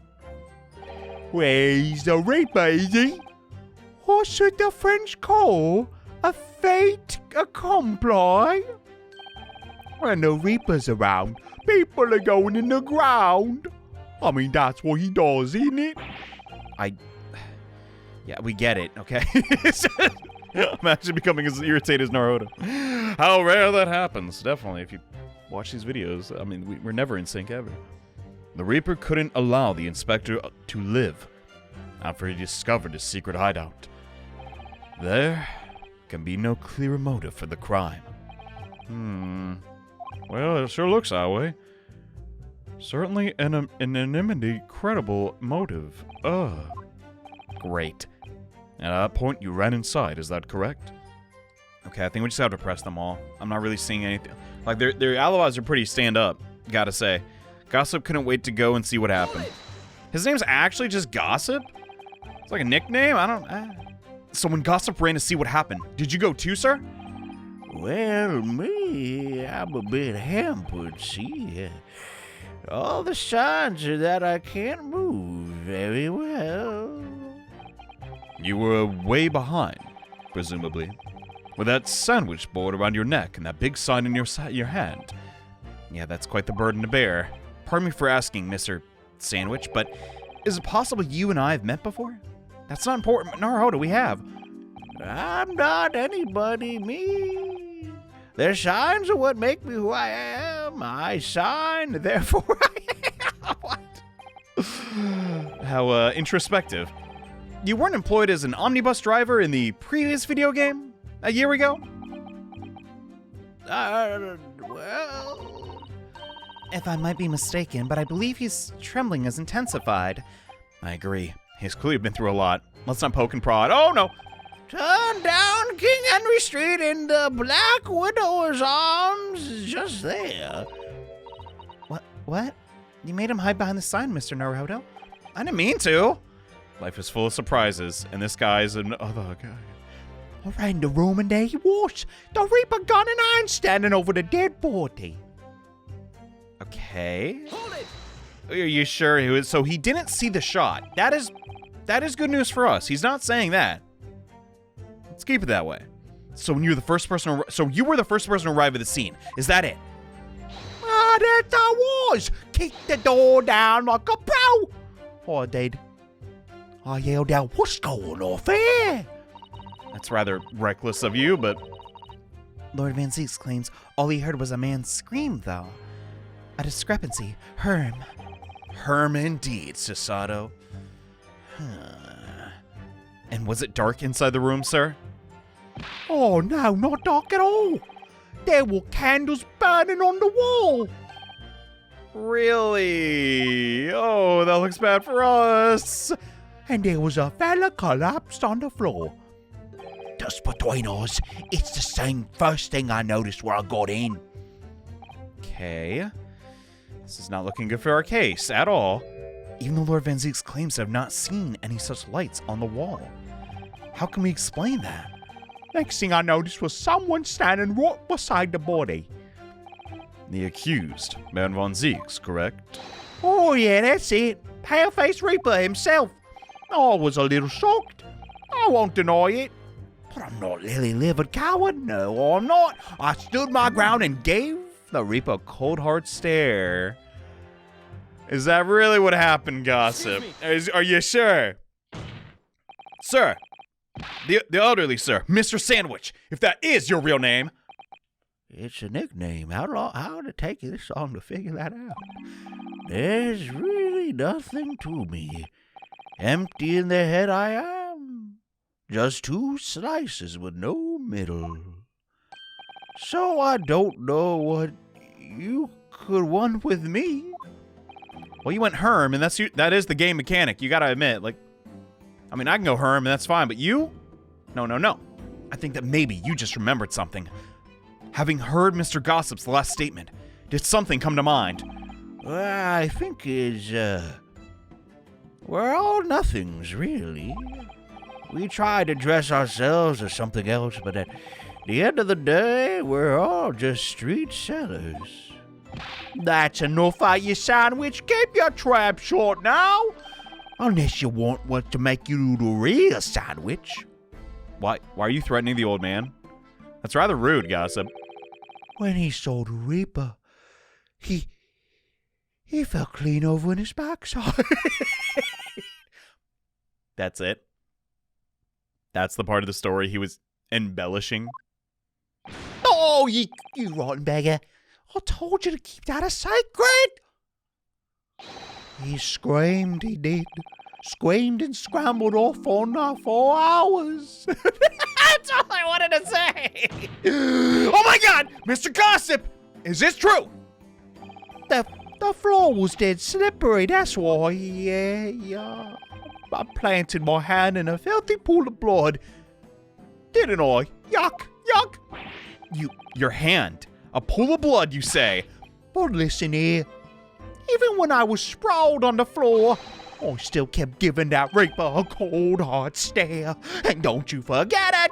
Where's the Reaper, is he? What should the French call a fait accompli? When the Reaper's around, people are going in the ground. I mean, that's what he does, isn't it? Yeah, we get it, okay? I'm actually becoming as irritated as Naruto. How rare that happens. Definitely, if you watch these videos, I mean, we're never in sync ever. The Reaper couldn't allow the inspector to live after he discovered his secret hideout. There can be no clearer motive for the crime. Well, it sure looks that way. Certainly an anonymity credible motive. Great. At that point, you ran inside, is that correct? Okay, I think we just have to press them all. I'm not really seeing anything. Like, their alibis are pretty stand-up, gotta say. Gossip couldn't wait to go and see what happened. His name's actually just Gossip? It's like a nickname? I don't... So when Gossip ran to see what happened, did you go too, sir? Well, me, I'm a bit hampered, see? All the signs are that I can't move very well. You were way behind, presumably. With that sandwich board around your neck and that big sign in your hand. Yeah, that's quite the burden to bear. Pardon me for asking, Mr. Sandwich, but is it possible you and I have met before? That's not important, but Naruto, we have. I'm not anybody, me. Their signs are what make me who I am. I sign, therefore I am. What? How introspective. You weren't employed as an omnibus driver in the previous video game? A year ago? Well... If I might be mistaken, but I believe his trembling has intensified. I agree. He's clearly been through a lot. Let's not poke and prod. Oh, no! Turn down King Henry Street and the Black Widower's arms is just there. What? You made him hide behind the sign, Mr. Naruto. I didn't mean to. Life is full of surprises, and this guy's another guy. Around the room and there he was. The Reaper gun and iron standing over the dead body. Okay. Hold it. Are you sure he was? So he didn't see the shot. That is good news for us. He's not saying that. Let's keep it that way. So when you were the first person, you were the first person to arrive at the scene. Is that it? Ah, that I was. Kick the door down like a pro. I did. I yelled out, "What's going off here?" That's rather reckless of you, but... Lord Van Zieks claims all he heard was a man scream, though. A discrepancy. Herm. Herm indeed, Sasato. And was it dark inside the room, sir? Oh, no, not dark at all. There were candles burning on the wall. Really? Oh, that looks bad for us. And there was a fella collapsed on the floor. Just between us, it's the same first thing I noticed where I got in. Okay. This is not looking good for our case at all. Even though Lord Van Zieks claims to have not seen any such lights on the wall. How can we explain that? Next thing I noticed was someone standing right beside the body. The accused, Baron Von Zieks, correct? Oh yeah, that's it. Pale-faced Reaper himself. I was a little shocked. I won't deny it. But I'm not lily-livered coward. No, I'm not. I stood my ground and gave The Reaper a cold hard stare. Is that really what happened, Gossip? Are you sure? Sir. The elderly, sir. Mr. Sandwich, if that is your real name. It's a nickname. How would it take you this long to figure that out? There's really nothing to me. Empty in the head I am. Just 2 slices with no middle. So I don't know what you could want with me. Well, you went Herm, and that is the game mechanic. You gotta admit, like, I mean, I can go Herm, and that's fine, but you? No. I think that maybe you just remembered something. Having heard Mr. Gossip's last statement, did something come to mind? Well, I think it's, we're all nothings, really. We try to dress ourselves as something else, but at the end of the day, we're all just street sellers. That's enough out your sandwich. Keep your trap short now. Unless you want what to make you the real sandwich. Why are you threatening the old man? That's rather rude, Gossip. When he saw the Reaper, he fell clean over in his backside. That's it? That's the part of the story he was embellishing? Oh, you rotten beggar. I told you to keep that a secret. He screamed, he did. Screamed and scrambled off for 4 hours. That's all I wanted to say! Oh my god! Mr. Gossip! Is this true? The floor was dead slippery, that's why. Yeah. I planted my hand in a filthy pool of blood. Didn't I? Yuck. Your hand? A pool of blood, you say? But listen here. Even when I was sprawled on the floor, I still kept giving that Reaper a cold, hard stare. And don't you forget it!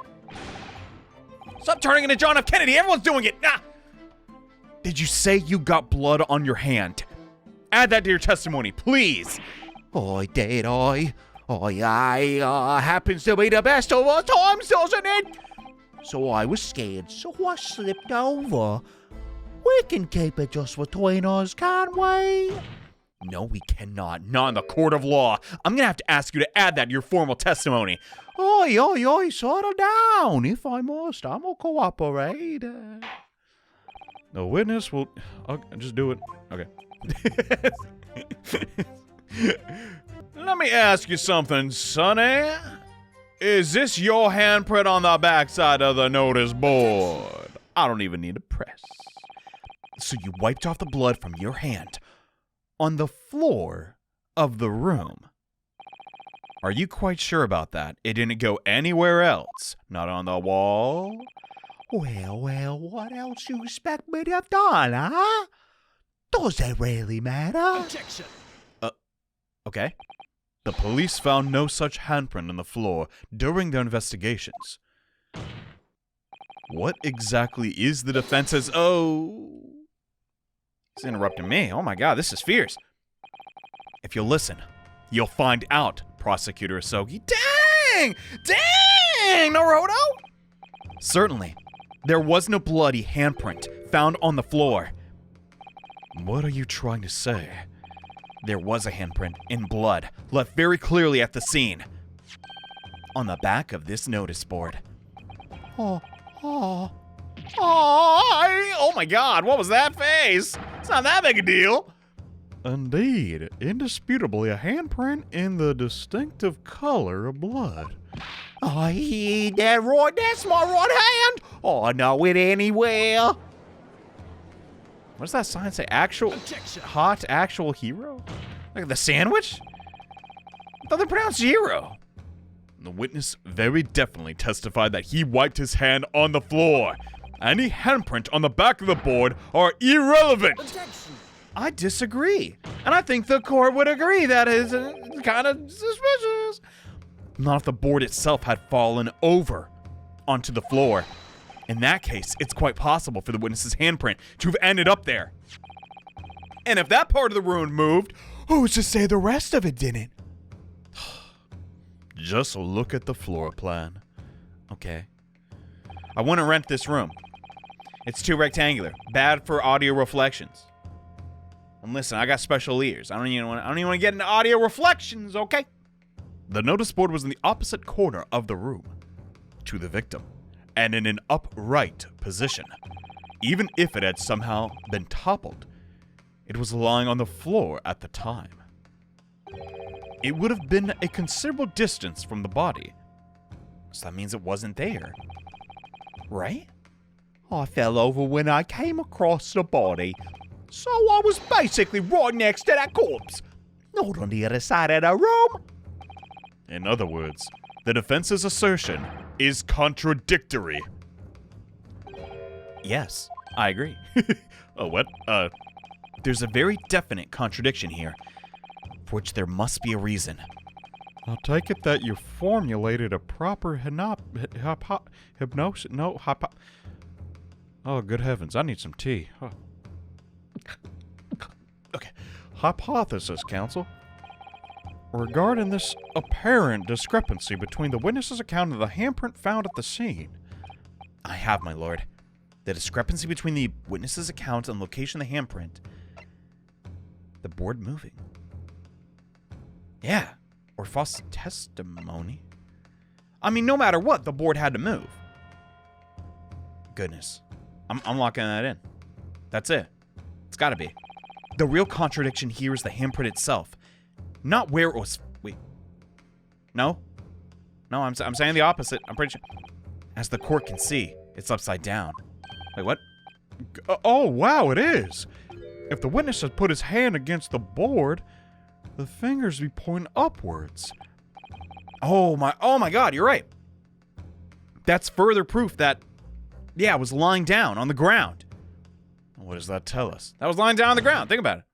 Stop turning into John F. Kennedy. Everyone's doing it. Nah. Did you say you got blood on your hand? Add that to your testimony, please. I did, I happens to be the best of all times, doesn't it? So I was scared, so I slipped over. We can keep it just between us, can't we? No, we cannot. Not in the court of law. I'm gonna have to ask you to add that to your formal testimony. Oi, settle down. If I must, I'm gonna cooperate. The witness will... I'll just do it. Okay. Let me ask you something, Sonny. Is this your handprint on the backside of the notice board? I don't even need to press. So you wiped off the blood from your hand on the floor of the room. Are you quite sure about that? It didn't go anywhere else? Not on the wall? Well, what else you expect me to have done, huh? Does that really matter? Objection! Okay. The police found no such handprint on the floor during their investigations. What exactly is the defense's... Oh... He's interrupting me. Oh my god, this is fierce. If you'll listen, you'll find out, Prosecutor Asogi. Dang! Naruto! Certainly, there was no bloody handprint found on the floor. What are you trying to say? There was a handprint in blood, left very clearly at the scene. On the back of this notice board. Oh my god, what was that face? It's not that big a deal. Indeed, indisputably a handprint in the distinctive color of blood. That right, that's my right hand. I know it anywhere. What does that sign say? Hot actual hero? Like the sandwich? I thought they pronounced hero. The witness very definitely testified that he wiped his hand on the floor. Any handprint on the back of the board are irrelevant. Objection! I disagree. And I think the court would agree that is kind of suspicious. Not if the board itself had fallen over onto the floor. In that case, it's quite possible for the witness's handprint to have ended up there. And if that part of the room moved, who's to say the rest of it didn't? Just look at the floor plan. Okay. I want to rent this room. It's too rectangular. Bad for audio reflections. And listen, I got special ears. I don't even want to get into audio reflections, okay? The notice board was in the opposite corner of the room to the victim, and in an upright position. Even if it had somehow been toppled, it was lying on the floor at the time. It would have been a considerable distance from the body, so that means it wasn't there, right? I fell over when I came across the body, so I was basically right next to that corpse, not on the other side of the room. In other words, the defense's assertion is contradictory. Yes, I agree. Oh, what? There's a very definite contradiction here, for which there must be a reason. I'll take it that you formulated a proper hypnosis. Oh, good heavens, I need some tea. Oh. Okay. Hypothesis, counsel. Regarding this apparent discrepancy between the witness's account and the handprint found at the scene. I have, my lord. The discrepancy between the witness's account and location of the handprint. The board moving. Yeah. Or false testimony. I mean, no matter what, the board had to move. Goodness. I'm locking that in. That's it. It's gotta be. The real contradiction here is the handprint itself. Not where it was... Wait. No? No, I'm saying the opposite. I'm pretty sure... As the court can see, it's upside down. Wait, what? Oh, wow, it is. If the witness had put his hand against the board, the fingers be pointing upwards. Oh my god, you're right. That's further proof that, yeah, it was lying down on the ground. What does that tell us? That was lying down on the ground. Think about it.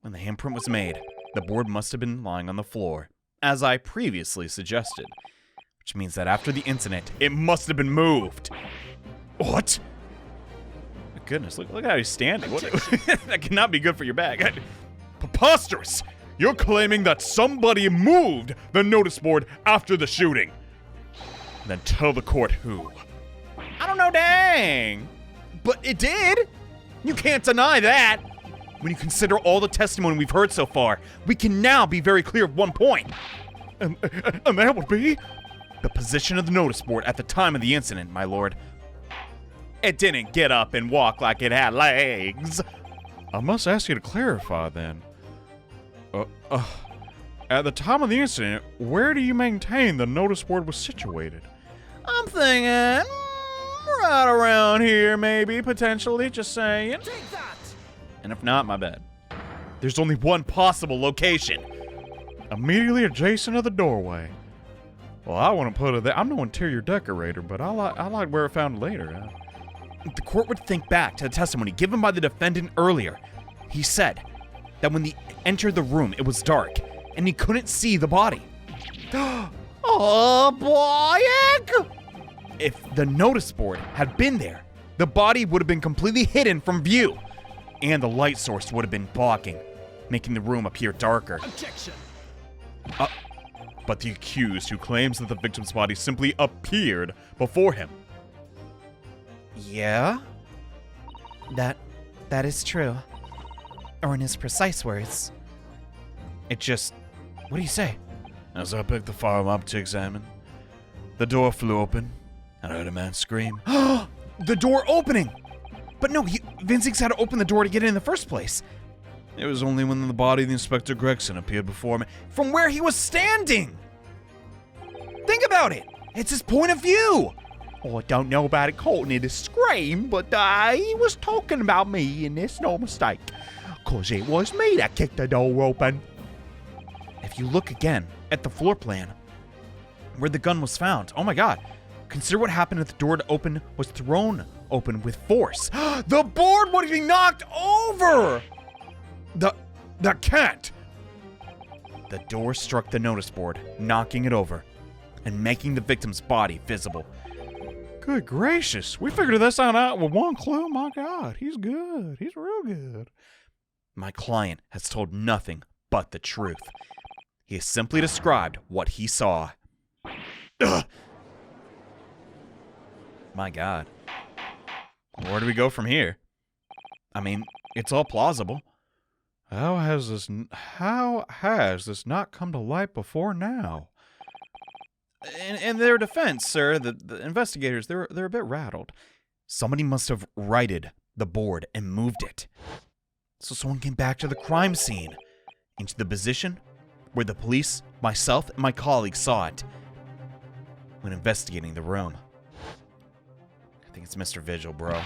When the handprint was made, the board must have been lying on the floor, as I previously suggested. Which means that after the incident, it must have been moved. What? My goodness, look at how he's standing. What? That cannot be good for your back. Preposterous! You're claiming that somebody moved the notice board after the shooting. Then tell the court who. I don't know, dang. But it did. You can't deny that. When you consider all the testimony we've heard so far, we can now be very clear of one point. And that would be? The position of the notice board at the time of the incident, my lord. It didn't get up and walk like it had legs. I must ask you to clarify then. At the time of the incident, where do you maintain the notice board was situated? I'm thinking right around here, maybe, potentially, just saying. Take that! And if not, my bad. There's only one possible location. Immediately adjacent to the doorway. Well, I wouldn't put it there. I'm no interior decorator, but I like where it found later. The court would think back to the testimony given by the defendant earlier. He said that when they entered the room, it was dark, and he couldn't see the body. Oh, boy! If the notice board had been there, the body would have been completely hidden from view, and the light source would have been blocking, making the room appear darker. Objection! But the accused, who claims that the victim's body simply appeared before him. Yeah? That is true. Or in his precise words. It just... What do you say? As I picked the firearm up to examine, the door flew open, and I heard a man scream. The door opening! But no, Vinzix had to open the door to get in the first place. It was only when the body of the Inspector Gregson appeared before me. From where he was standing! Think about it! It's his point of view! Oh, I don't know about it calling it a scream, but he was talking about me, and it's no mistake. 'Cause it was me that kicked the door open. If you look again at the floor plan, where the gun was found, oh my god, consider what happened if the door to open was thrown open with force. The board would be knocked over! That can't! The door struck the notice board, knocking it over, and making the victim's body visible. Good gracious, we figured this out with one clue. My god, he's good. He's real good. My client has told nothing but the truth. He has simply described what he saw. Ugh. My god. Where do we go from here? I mean, it's all plausible. How has this not come to light before now? In their defense, sir, the investigators, they're a bit rattled. Somebody must have righted the board and moved it. So someone came back to the crime scene, into the position where the police, myself, and my colleagues saw it when investigating the room. I think it's Mr. Vigil, bro.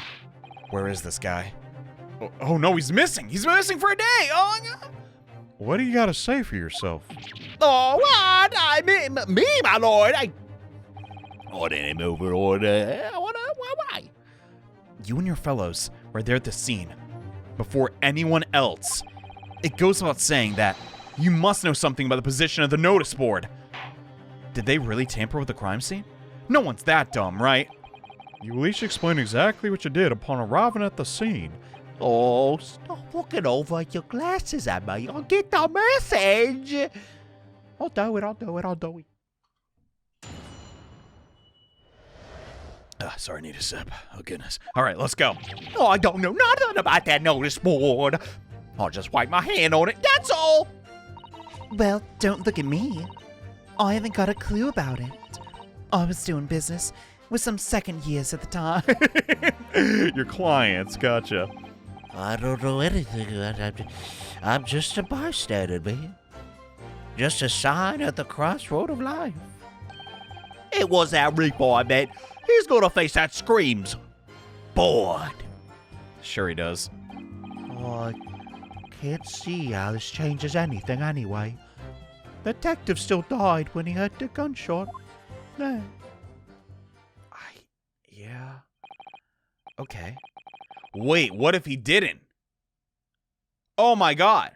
Where is this guy? Oh no, he's missing! He's missing for a day! Oh my God! What do you gotta say for yourself? Oh, what? Me, my lord. Didn't move it order. Why? You and your fellows were there at the scene before anyone else. It goes without saying that you must know something about the position of the notice board. Did they really tamper with the crime scene? No one's that dumb, right? You at least explain exactly what you did upon arriving at the scene. Oh, stop looking over your glasses at me. I'll get the message. I'll do it. Sorry, I need a sip. Oh, goodness. All right, let's go. Oh, I don't know nothing about that notice board. I'll just wipe my hand on it, that's all. Well, don't look at me. I haven't got a clue about it. I was doing business with some second years at the time. Your clients, gotcha. I don't know anything. I'm just a bystander, man. Just a sign at the crossroad of life. It was that repo I met. He's gonna face that screams bored. Sure he does. Oh, I can't see how this changes anything anyway. The detective still died when he heard the gunshot. No. Yeah. Okay. Wait, what if he didn't? Oh my God.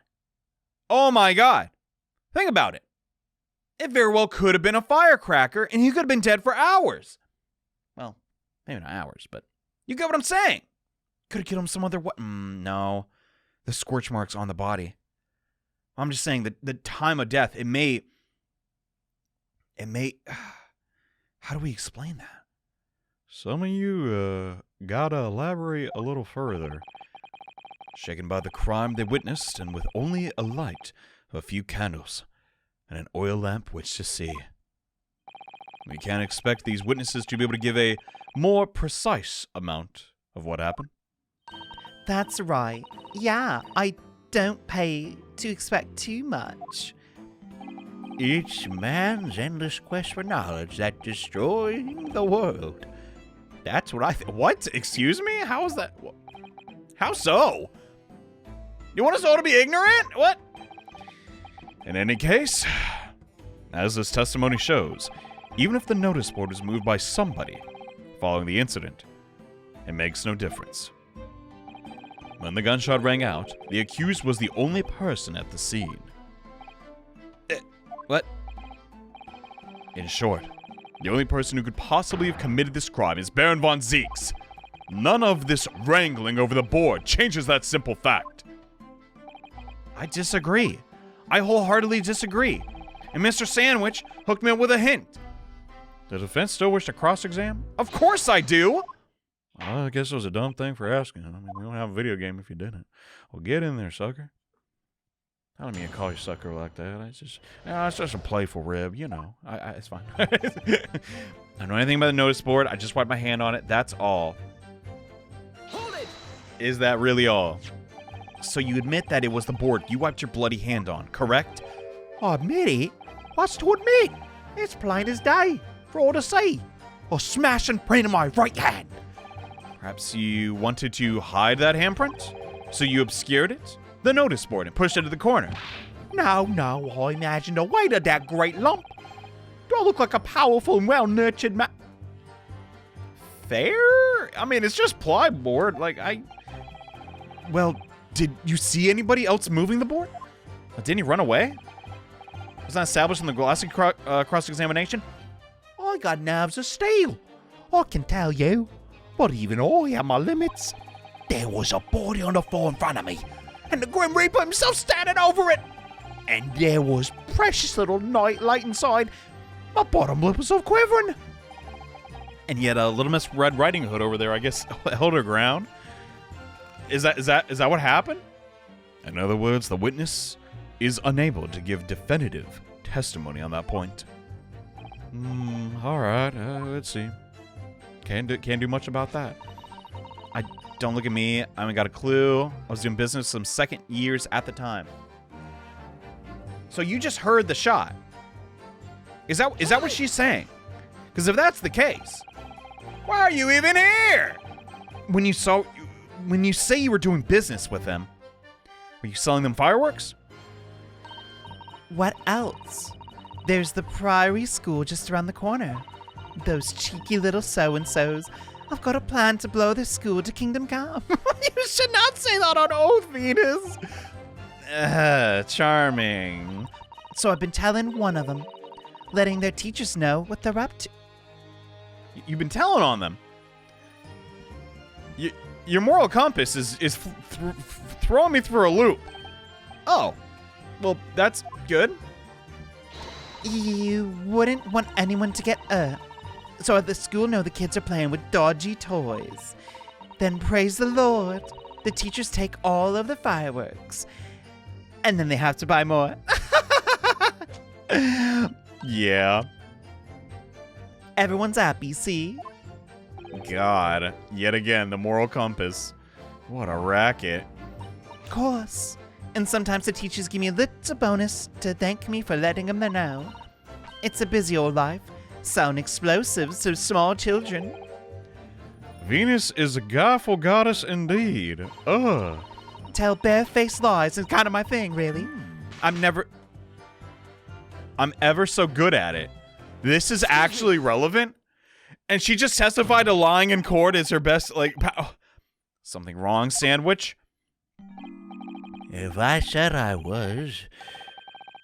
Oh my God. Think about it. It very well could have been a firecracker and he could have been dead for hours. Well, maybe not hours, but you get what I'm saying. Could have killed him some other way. No. The scorch marks on the body. I'm just saying that the time of death, it may, how do we explain that? Some of you, gotta elaborate a little further. Shaken by the crime they witnessed, and with only a light of a few candles and an oil lamp which to see. We can't expect these witnesses to be able to give a more precise amount of what happened. That's right. Yeah, I don't pay to expect too much. It's man's endless quest for knowledge that destroys the world. That's what I what? Excuse me? How is that? How so? You want us all to be ignorant? What? In any case, as this testimony shows, even if the notice board was moved by somebody following the incident, it makes no difference. When the gunshot rang out, the accused was the only person at the scene. What? In short, the only person who could possibly have committed this crime is Baron Von Viek. None of this wrangling over the board changes that simple fact. I disagree. I wholeheartedly disagree. And Mr. Sandwich hooked me up with a hint. Does the defense still wish to cross-examine? Of course I do! Well, I guess it was a dumb thing for asking. I mean, we don't have a video game if you didn't. Well, get in there, sucker. I don't mean to call you sucker like that. It's just a playful rib, you know. It's fine. I don't know anything about the notice board. I just wiped my hand on it. That's all. Hold it! Is that really all? So you admit that it was the board you wiped your bloody hand on, correct? I admit it? What's to admit? It's plain as day, for all to see. A smashing print in my right hand. Perhaps you wanted to hide that handprint? So you obscured it? The notice board and pushed it to the corner. No, I imagined the weight of that great lump. Do I look like a powerful and well-nurtured man? Fair? I mean, it's just plyboard. Well, did you see anybody else moving the board? Didn't he run away? Was that established in the glassy cross-examination? I got nerves of steel. I can tell you. But even I have my limits. There was a body on the floor in front of me, and the Grim Reaper himself standing over it. And there was precious little night light inside. My bottom lip was all quivering. And yet, Little Miss Red Riding Hood over there, I guess, held her ground. Is that what happened? In other words, the witness is unable to give definitive testimony on that point. All right. Let's see. Can't do much about that. Don't look at me. I haven't got a clue. I was doing business some second years at the time. So you just heard the shot. Is that what she's saying? Because if that's the case, why are you even here? When you say you were doing business with them, were you selling them fireworks? What else? There's the Priory School just around the corner. Those cheeky little so-and-sos. I've got a plan to blow their school to kingdom come. You should not say that on oath, Venus. Charming. So I've been telling one of them, letting their teachers know what they're up to. You've been telling on them. Your moral compass is throwing me through a loop. Oh, well, that's good. You wouldn't want anyone to get hurt. So at the school know the kids are playing with dodgy toys. Then praise the Lord, the teachers take all of the fireworks. And then they have to buy more. Yeah. Everyone's happy, see? God, yet again, the moral compass. What a racket. Of course. And sometimes the teachers give me a little bonus to thank me for letting them know. It's a busy old life. Sound explosive to small children. Venus is a guileful goddess indeed. Tell barefaced lies is kind of my thing, really. I'm ever so good at it. This is actually relevant. And she just testified to lying in court as her best, something wrong, Sandwich? If I said I was,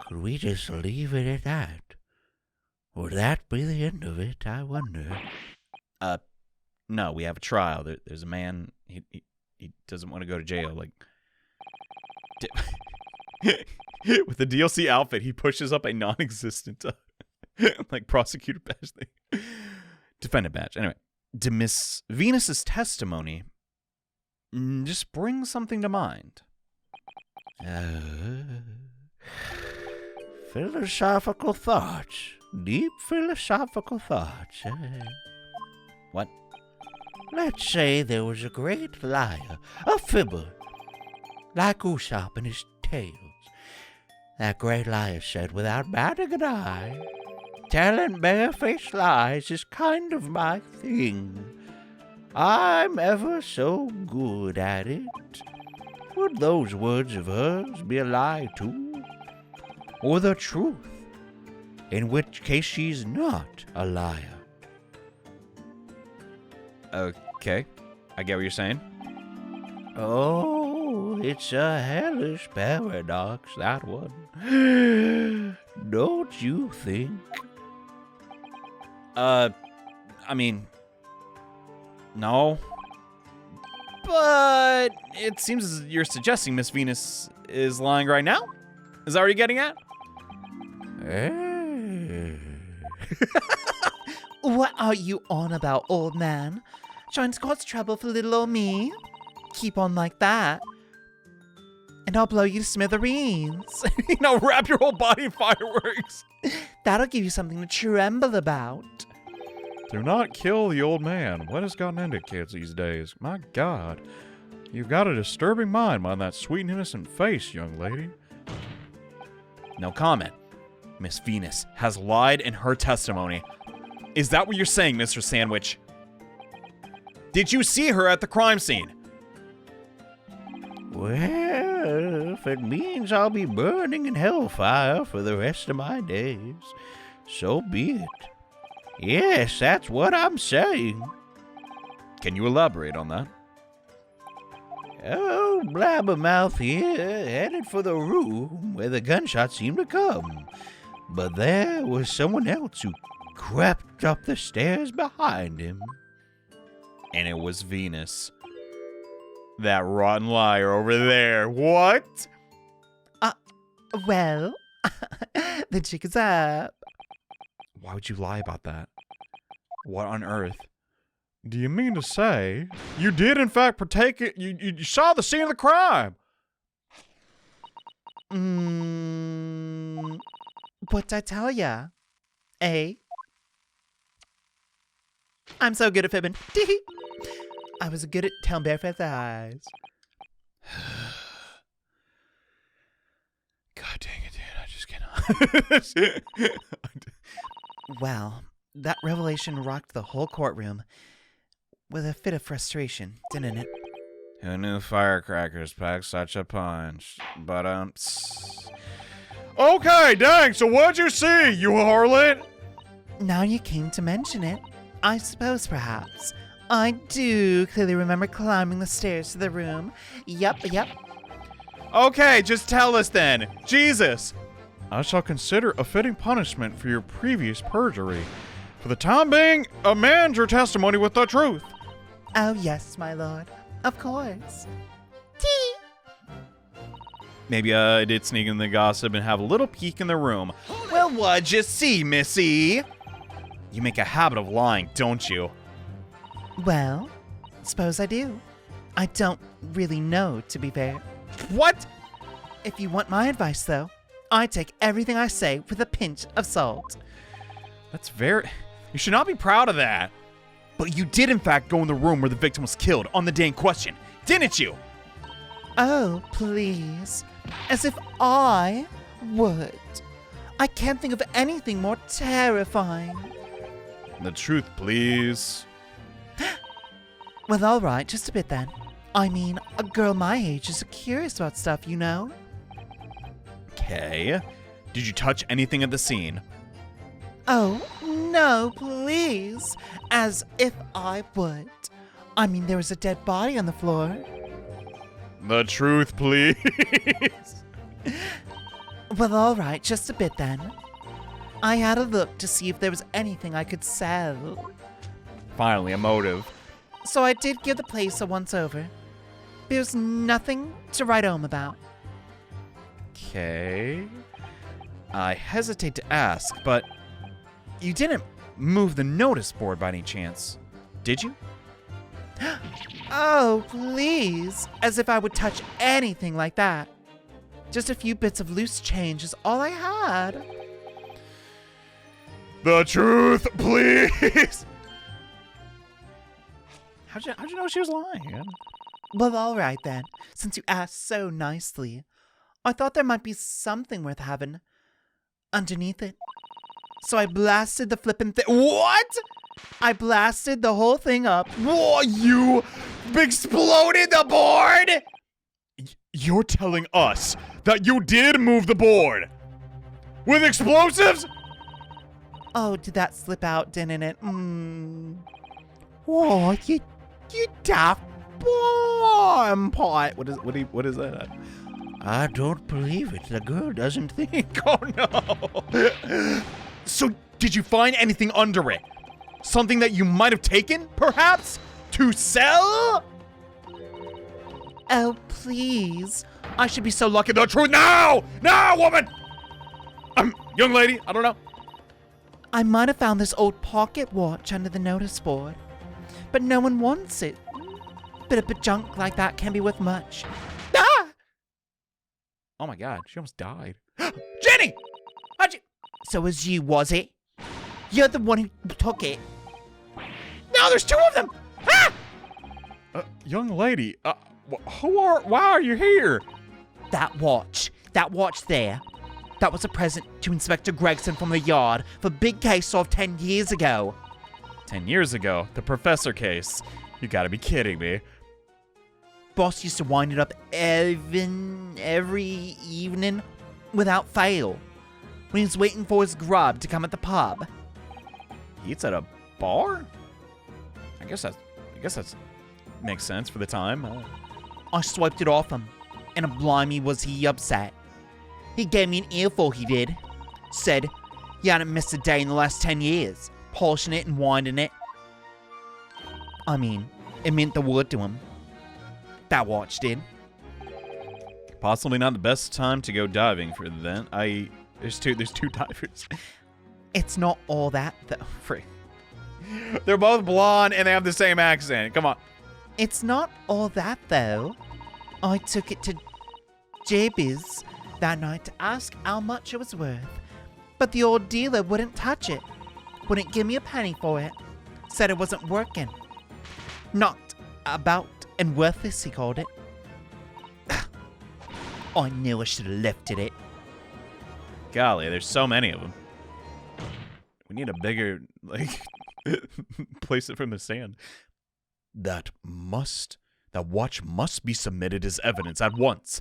could we just leave it at that? Would that be the end of it, I wonder? No, we have a trial. There's a man, he doesn't want to go to jail, with the DLC outfit, he pushes up a non-existent, prosecutor badge thing. Defendant badge. Anyway, to Miss Venus's testimony, just bring something to mind. Philosophical thoughts. Deep philosophical thoughts. What? Let's say there was a great liar, a fibber, like Usopp and his tales. That great liar said without batting an eye, telling barefaced lies is kind of my thing. I'm ever so good at it. Would those words of hers be a lie too? Or the truth? In which case she's not a liar. Okay, I get what you're saying. Oh, it's a hellish paradox, that one. Don't you think? I mean, no. But it seems as you're suggesting Miss Venus is lying right now? Is that what you're getting at? What are you on about, old man? Trying to cause trouble for little old me? Keep on like that, and I'll blow you to smithereens. Wrap your whole body in fireworks. That'll give you something to tremble about. Do not kill the old man. What has gotten into kids these days? My God. You've got a disturbing mind behind that sweet and innocent face, young lady. No comment. Miss Venus has lied in her testimony. Is that what you're saying, Mr. Sandwich? Did you see her at the crime scene? Well, if it means I'll be burning in hellfire for the rest of my days, so be it. Yes, that's what I'm saying. Can you elaborate on that? Oh, Blabbermouth here, headed for the room where the gunshot seemed to come. But there was someone else who crept up the stairs behind him. And it was Venus. That rotten liar over there. What? Well, the jig is up. Why would you lie about that? What on earth? Do you mean to say you did in fact partake it? You saw the scene of the crime? What'd I tell ya? Eh? I'm so good at fibbing. I was good at telling barefaced lies. God dang it, dude. I just cannot. Well, that revelation rocked the whole courtroom with a fit of frustration, didn't it? Who knew firecrackers packed such a punch? But, Okay, dang, so what'd you see, you harlot? Now you came to mention it, I suppose perhaps. I do clearly remember climbing the stairs to the room. Yep. Okay, just tell us then. Jesus. I shall consider a fitting punishment for your previous perjury. For the time being, amend your testimony with the truth. Oh, yes, my lord. Of course. Maybe I did sneak in the gossip and have a little peek in the room. Well, what'd you see, Missy? You make a habit of lying, don't you? Well, suppose I do. I don't really know, to be fair. What? If you want my advice, though, I take everything I say with a pinch of salt. That's very... You should not be proud of that. But you did, in fact, go in the room where the victim was killed on the day in question, didn't you? Oh, please. As if I would. I can't think of anything more terrifying. The truth, please. Well, all right, just a bit then. I mean, a girl my age is curious about stuff, you know? Okay. Did you touch anything at the scene? Oh, no, please. As if I would. I mean, there was a dead body on the floor. The truth, please. Well, all right, just a bit then. I had a look to see if there was anything I could sell. Finally, a motive. So I did give the place a once-over. There's nothing to write home about. Okay. I hesitate to ask, but you didn't move the notice board by any chance, did you? Oh, please. As if I would touch anything like that. Just a few bits of loose change is all I had. The truth, please. How'd you know she was lying? Well, all right then. Since you asked so nicely, I thought there might be something worth having underneath it. So I blasted the flippin' thing. What? I blasted the whole thing up. Whoa, you exploded the board? You're telling us that you did move the board with explosives? Oh, did that slip out, didn't it? Oh, you daft bomb pot. What is that? I don't believe it. The girl doesn't think. Oh no. So, did you find anything under it? Something that you might have taken, perhaps, to sell? Oh, please. I should be so lucky. Get the truth now! Now, woman! Young lady, I don't know. I might have found this old pocket watch under the notice board, but no one wants it. Bit of junk like that can be worth much. Ah! Oh my god, she almost died. Jenny! How'd you... So was you, was it? You're the one who took it. No, there's two of them! Ah! Young lady, why are you here? That watch there. That was a present to Inspector Gregson from the yard for a big case solved 10 years ago. 10 years ago, the professor case. You gotta be kidding me. Boss used to wind it up every evening without fail when he was waiting for his grub to come at the pub. He eats at a bar? I guess that's makes sense for the time. I swiped it off him, and blimey was he upset. He gave me an earful, he did. Said he hadn't missed a day in the last 10 years, polishing it and winding it. I mean, it meant the world to him. That watch did. Possibly not the best time to go diving for that. There's two divers. It's not all that, though. They're both blonde and they have the same accent. Come on. It's not all that, though. I took it to JB's, that night to ask how much it was worth, but the old dealer wouldn't touch it. Wouldn't give me a penny for it. Said it wasn't working. Not about and worthless, he called it. I knew I should have lifted it. Golly, there's so many of them. We need a bigger, like, place it from the stand. That watch must be submitted as evidence at once.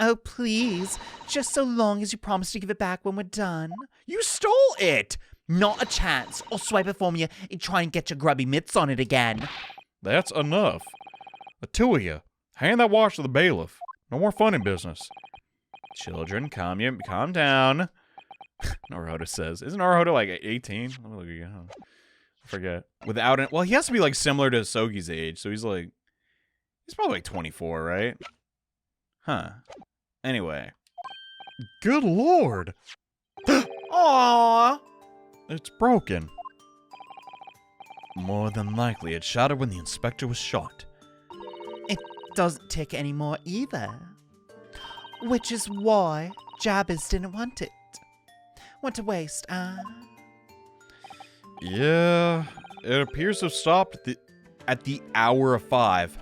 Oh, please. Just so long as you promise to give it back when we're done. You stole it! Not a chance. I'll swipe it from you and try and get your grubby mitts on it again. That's enough. The two of you, hand that watch to the bailiff. No more funny business. Children, calm down. Naruto says. Isn't Naruto like 18? Let me look again. I forget. Without it. Well, he has to be like similar to Sogi's age, so he's probably like 24, right? Huh. Anyway. Good lord! Aww. It's broken. More than likely, it shattered when the inspector was shot. It doesn't tick anymore either. Which is why Jabbers didn't want it. Want to waste, Yeah, it appears to have stopped at the hour of 5.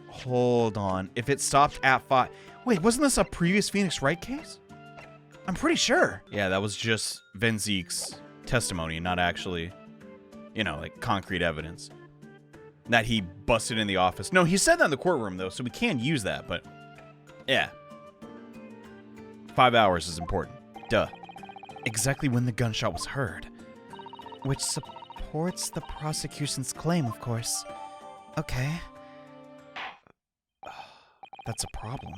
Hold on. If it stopped at 5... Wait, wasn't this a previous Phoenix Wright case? I'm pretty sure. Yeah, that was just Von Viek's testimony, not actually, like concrete evidence. That he busted in the office. No, he said that in the courtroom, though, so we can use that, but... Yeah. 5 hours is important. Duh. Exactly when the gunshot was heard. Which supports the prosecution's claim, of course. Okay. That's a problem.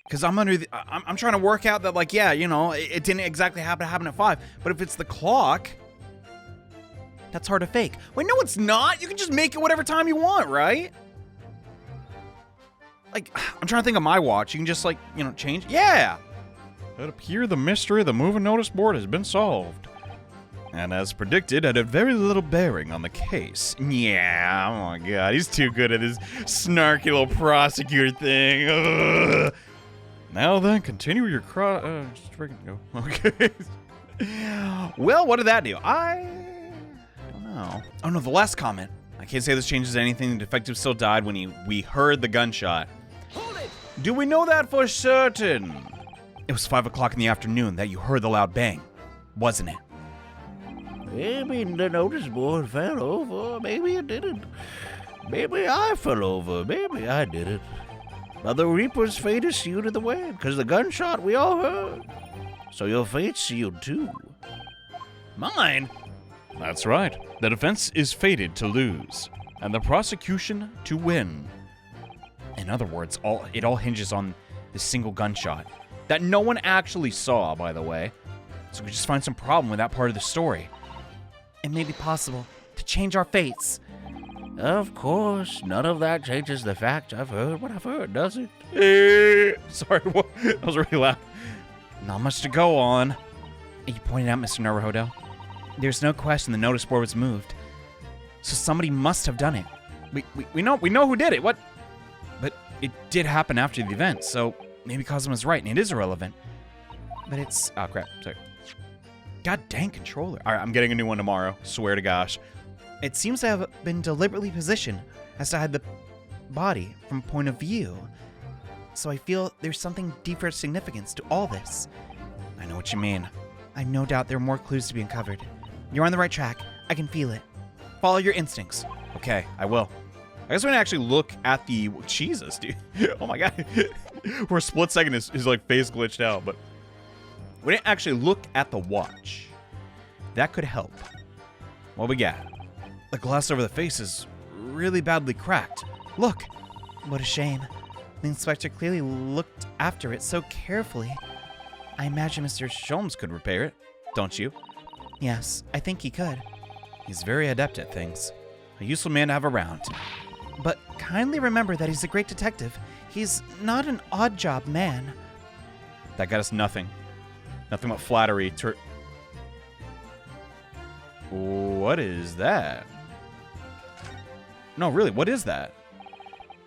Because I'm trying to work out that, like, yeah, it didn't exactly happen at 5. But if it's the clock, that's hard to fake. Wait, no, it's not. You can just make it whatever time you want, right? Like, I'm trying to think of my watch. You can just, like, change. Yeah. It appears the mystery of the moving notice board has been solved. And as predicted, it had very little bearing on the case. Yeah, oh my god, he's too good at his snarky little prosecutor thing. Ugh. Now then, continue your go. Okay. Well, what did that do? I don't know. Oh no, the last comment. I can't say this changes anything. The detective still died when we heard the gunshot. Hold it! Do we know that for certain? It was 5 o'clock in the afternoon that you heard the loud bang, wasn't it? Maybe the notice board fell over. Maybe it didn't. Maybe I fell over. Maybe I did it. But the Reaper's fate is sealed in the way, because the gunshot we all heard. So your fate's sealed too. Mine? That's right. The defense is fated to lose, and the prosecution to win. In other words, it all hinges on this single gunshot that no one actually saw, by the way. So we just find some problem with that part of the story. It may be possible to change our fates. Of course, none of that changes the fact I've heard what I've heard, does it? Sorry, that was really loud. Not much to go on. You pointed out, Mr. Naruhodo. There's no question the notice board was moved. So somebody must have done it. We know who did it. What? But it did happen after the event, so maybe Cosmo was right and it is irrelevant. But it's... Oh, crap. Sorry. God dang controller. All right, I'm getting a new one tomorrow. Swear to gosh. It seems to have been deliberately positioned as to hide the body from point of view. So I feel there's something deeper significance to all this. I know what you mean. I have no doubt there are more clues to be uncovered. You're on the right track. I can feel it. Follow your instincts. Okay, I will. I guess we're gonna actually look at the... Jesus, dude. Oh my god. For a split second, his like face glitched out, but... We didn't actually look at the watch. That could help. What we got? The glass over the face is really badly cracked. Look. What a shame. The inspector clearly looked after it so carefully. I imagine Mr. Sholmes could repair it, don't you? Yes, I think he could. He's very adept at things. A useful man to have around. But kindly remember that he's a great detective. He's not an odd job man. That got us nothing. Nothing but flattery. What is that? No, really, what is that?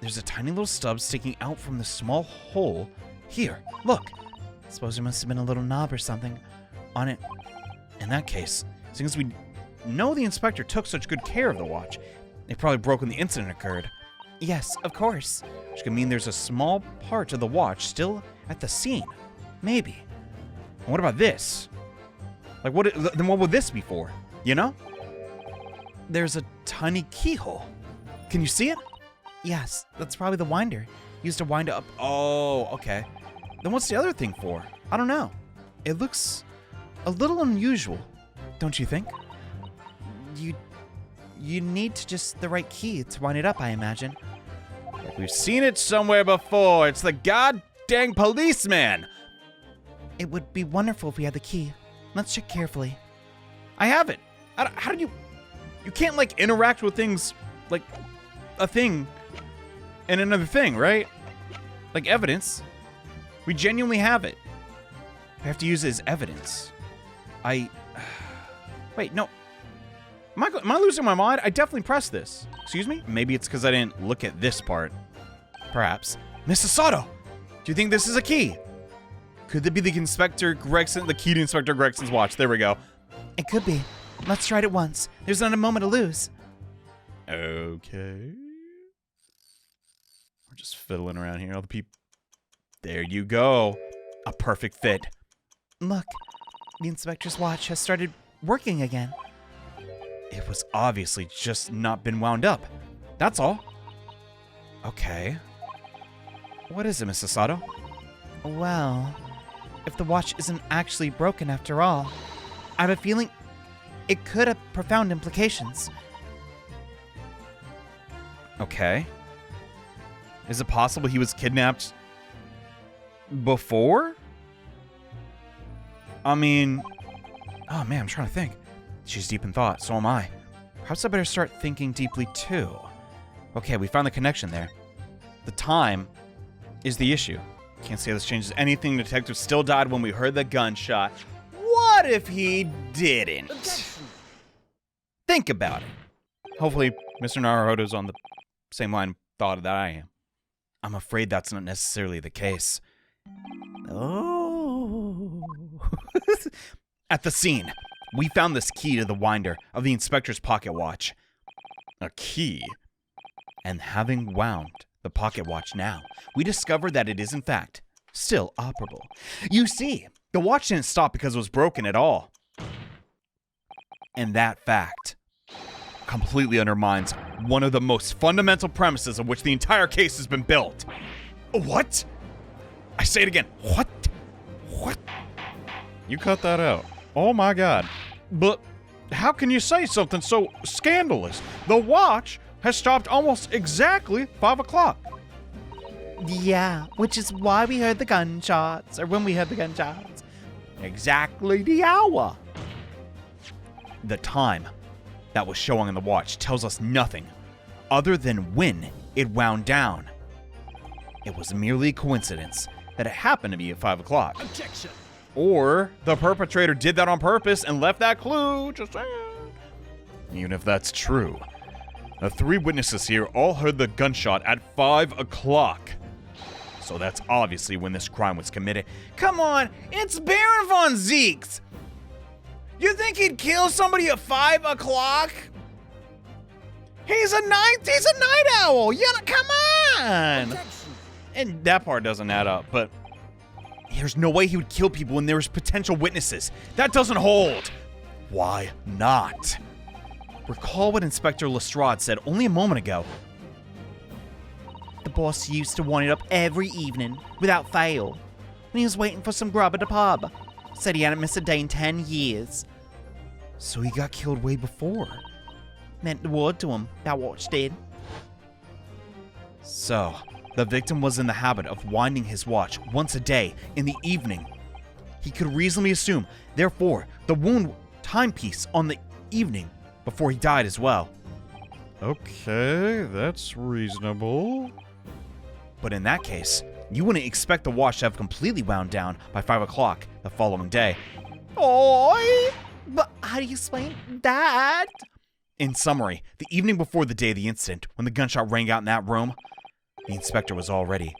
there's a tiny little stub sticking out from the small hole. Here, look. Suppose there must have been a little knob or something on it. In that case, since we know the inspector took such good care of the watch, it probably broke when the incident occurred. Yes, of course. Which could mean there's a small part of the watch still at the scene. Maybe. And what about this? Like, then what would this be for? You know? There's a tiny keyhole. Can you see it? Yes, that's probably the winder. Used to wind up. Oh, okay. Then what's the other thing for? I don't know. It looks a little unusual, don't you think? You need just the right key to wind it up, I imagine. We've seen it somewhere before. It's the goddamn policeman. It would be wonderful if we had the key. Let's check carefully. I have it. How do you can't, like, interact with things like a thing and another thing, right? Like evidence. We genuinely have it. I have to use it as evidence. Wait, no. Am I losing my mind? I definitely pressed this. Excuse me? Maybe it's because I didn't look at this part. Perhaps. Mr. Sato! Do you think this is a key? Could it be the Inspector Gregson, the key to Inspector Gregson's watch? There we go. It could be. Let's try it at once. There's not a moment to lose. Okay. We're just fiddling around here. All the people. There you go. A perfect fit. Look, the inspector's watch has started working again. It was obviously just not been wound up. That's all. Okay. What is it, Mrs. Sato? Well, if the watch isn't actually broken after all, I have a feeling it could have profound implications. Okay. Is it possible he was kidnapped before? I mean, oh man, I'm trying to think. She's deep in thought, so am I. Perhaps I better start thinking deeply too. Okay, we found the connection there. The time is the issue. Can't say this changes anything. The detective still died when we heard the gunshot. What if he didn't? Think about it. Hopefully, Mr. Naruhodo's on the same line of thought that I am. I'm afraid that's not necessarily the case. Oh. At the scene, we found this key to the winder of the inspector's pocket watch. A key? And having wound the pocket watch now, we discovered that it is in fact still operable. You see, the watch didn't stop because it was broken at all. And that fact completely undermines one of the most fundamental premises on which the entire case has been built. What? I say it again. What? What? You cut that out. Oh my God. But how can you say something so scandalous? The watch has stopped almost exactly 5 o'clock. Yeah, which is why we heard the gunshots, or when we heard the gunshots. Exactly the hour. The time that was showing on the watch tells us nothing other than when it wound down. It was merely a coincidence that it happened to be at 5 o'clock. Objection. Or the perpetrator did that on purpose and left that clue, just saying. Even if that's true, the 3 witnesses here all heard the gunshot at 5 o'clock. So that's obviously when this crime was committed. Come on, it's Baron Von Viek. You think he'd kill somebody at 5 o'clock? He's a night owl. You know, come on. And that part doesn't add up, but there's no way he would kill people when there's potential witnesses. That doesn't hold. Why not? Recall what Inspector Lestrade said only a moment ago. The boss used to wind it up every evening, without fail, when he was waiting for some grub at the pub. Said he hadn't missed a day in 10 years. So he got killed way before. Meant the word to him, that watch did. So, the victim was in the habit of winding his watch once a day in the evening. He could reasonably assume, therefore, the wound timepiece on the evening before he died as well. Okay, that's reasonable. But in that case, you wouldn't expect the watch to have completely wound down by 5 o'clock the following day. Oi! But how do you explain that? In summary, the evening before the day of the incident, when the gunshot rang out in that room, The inspector was already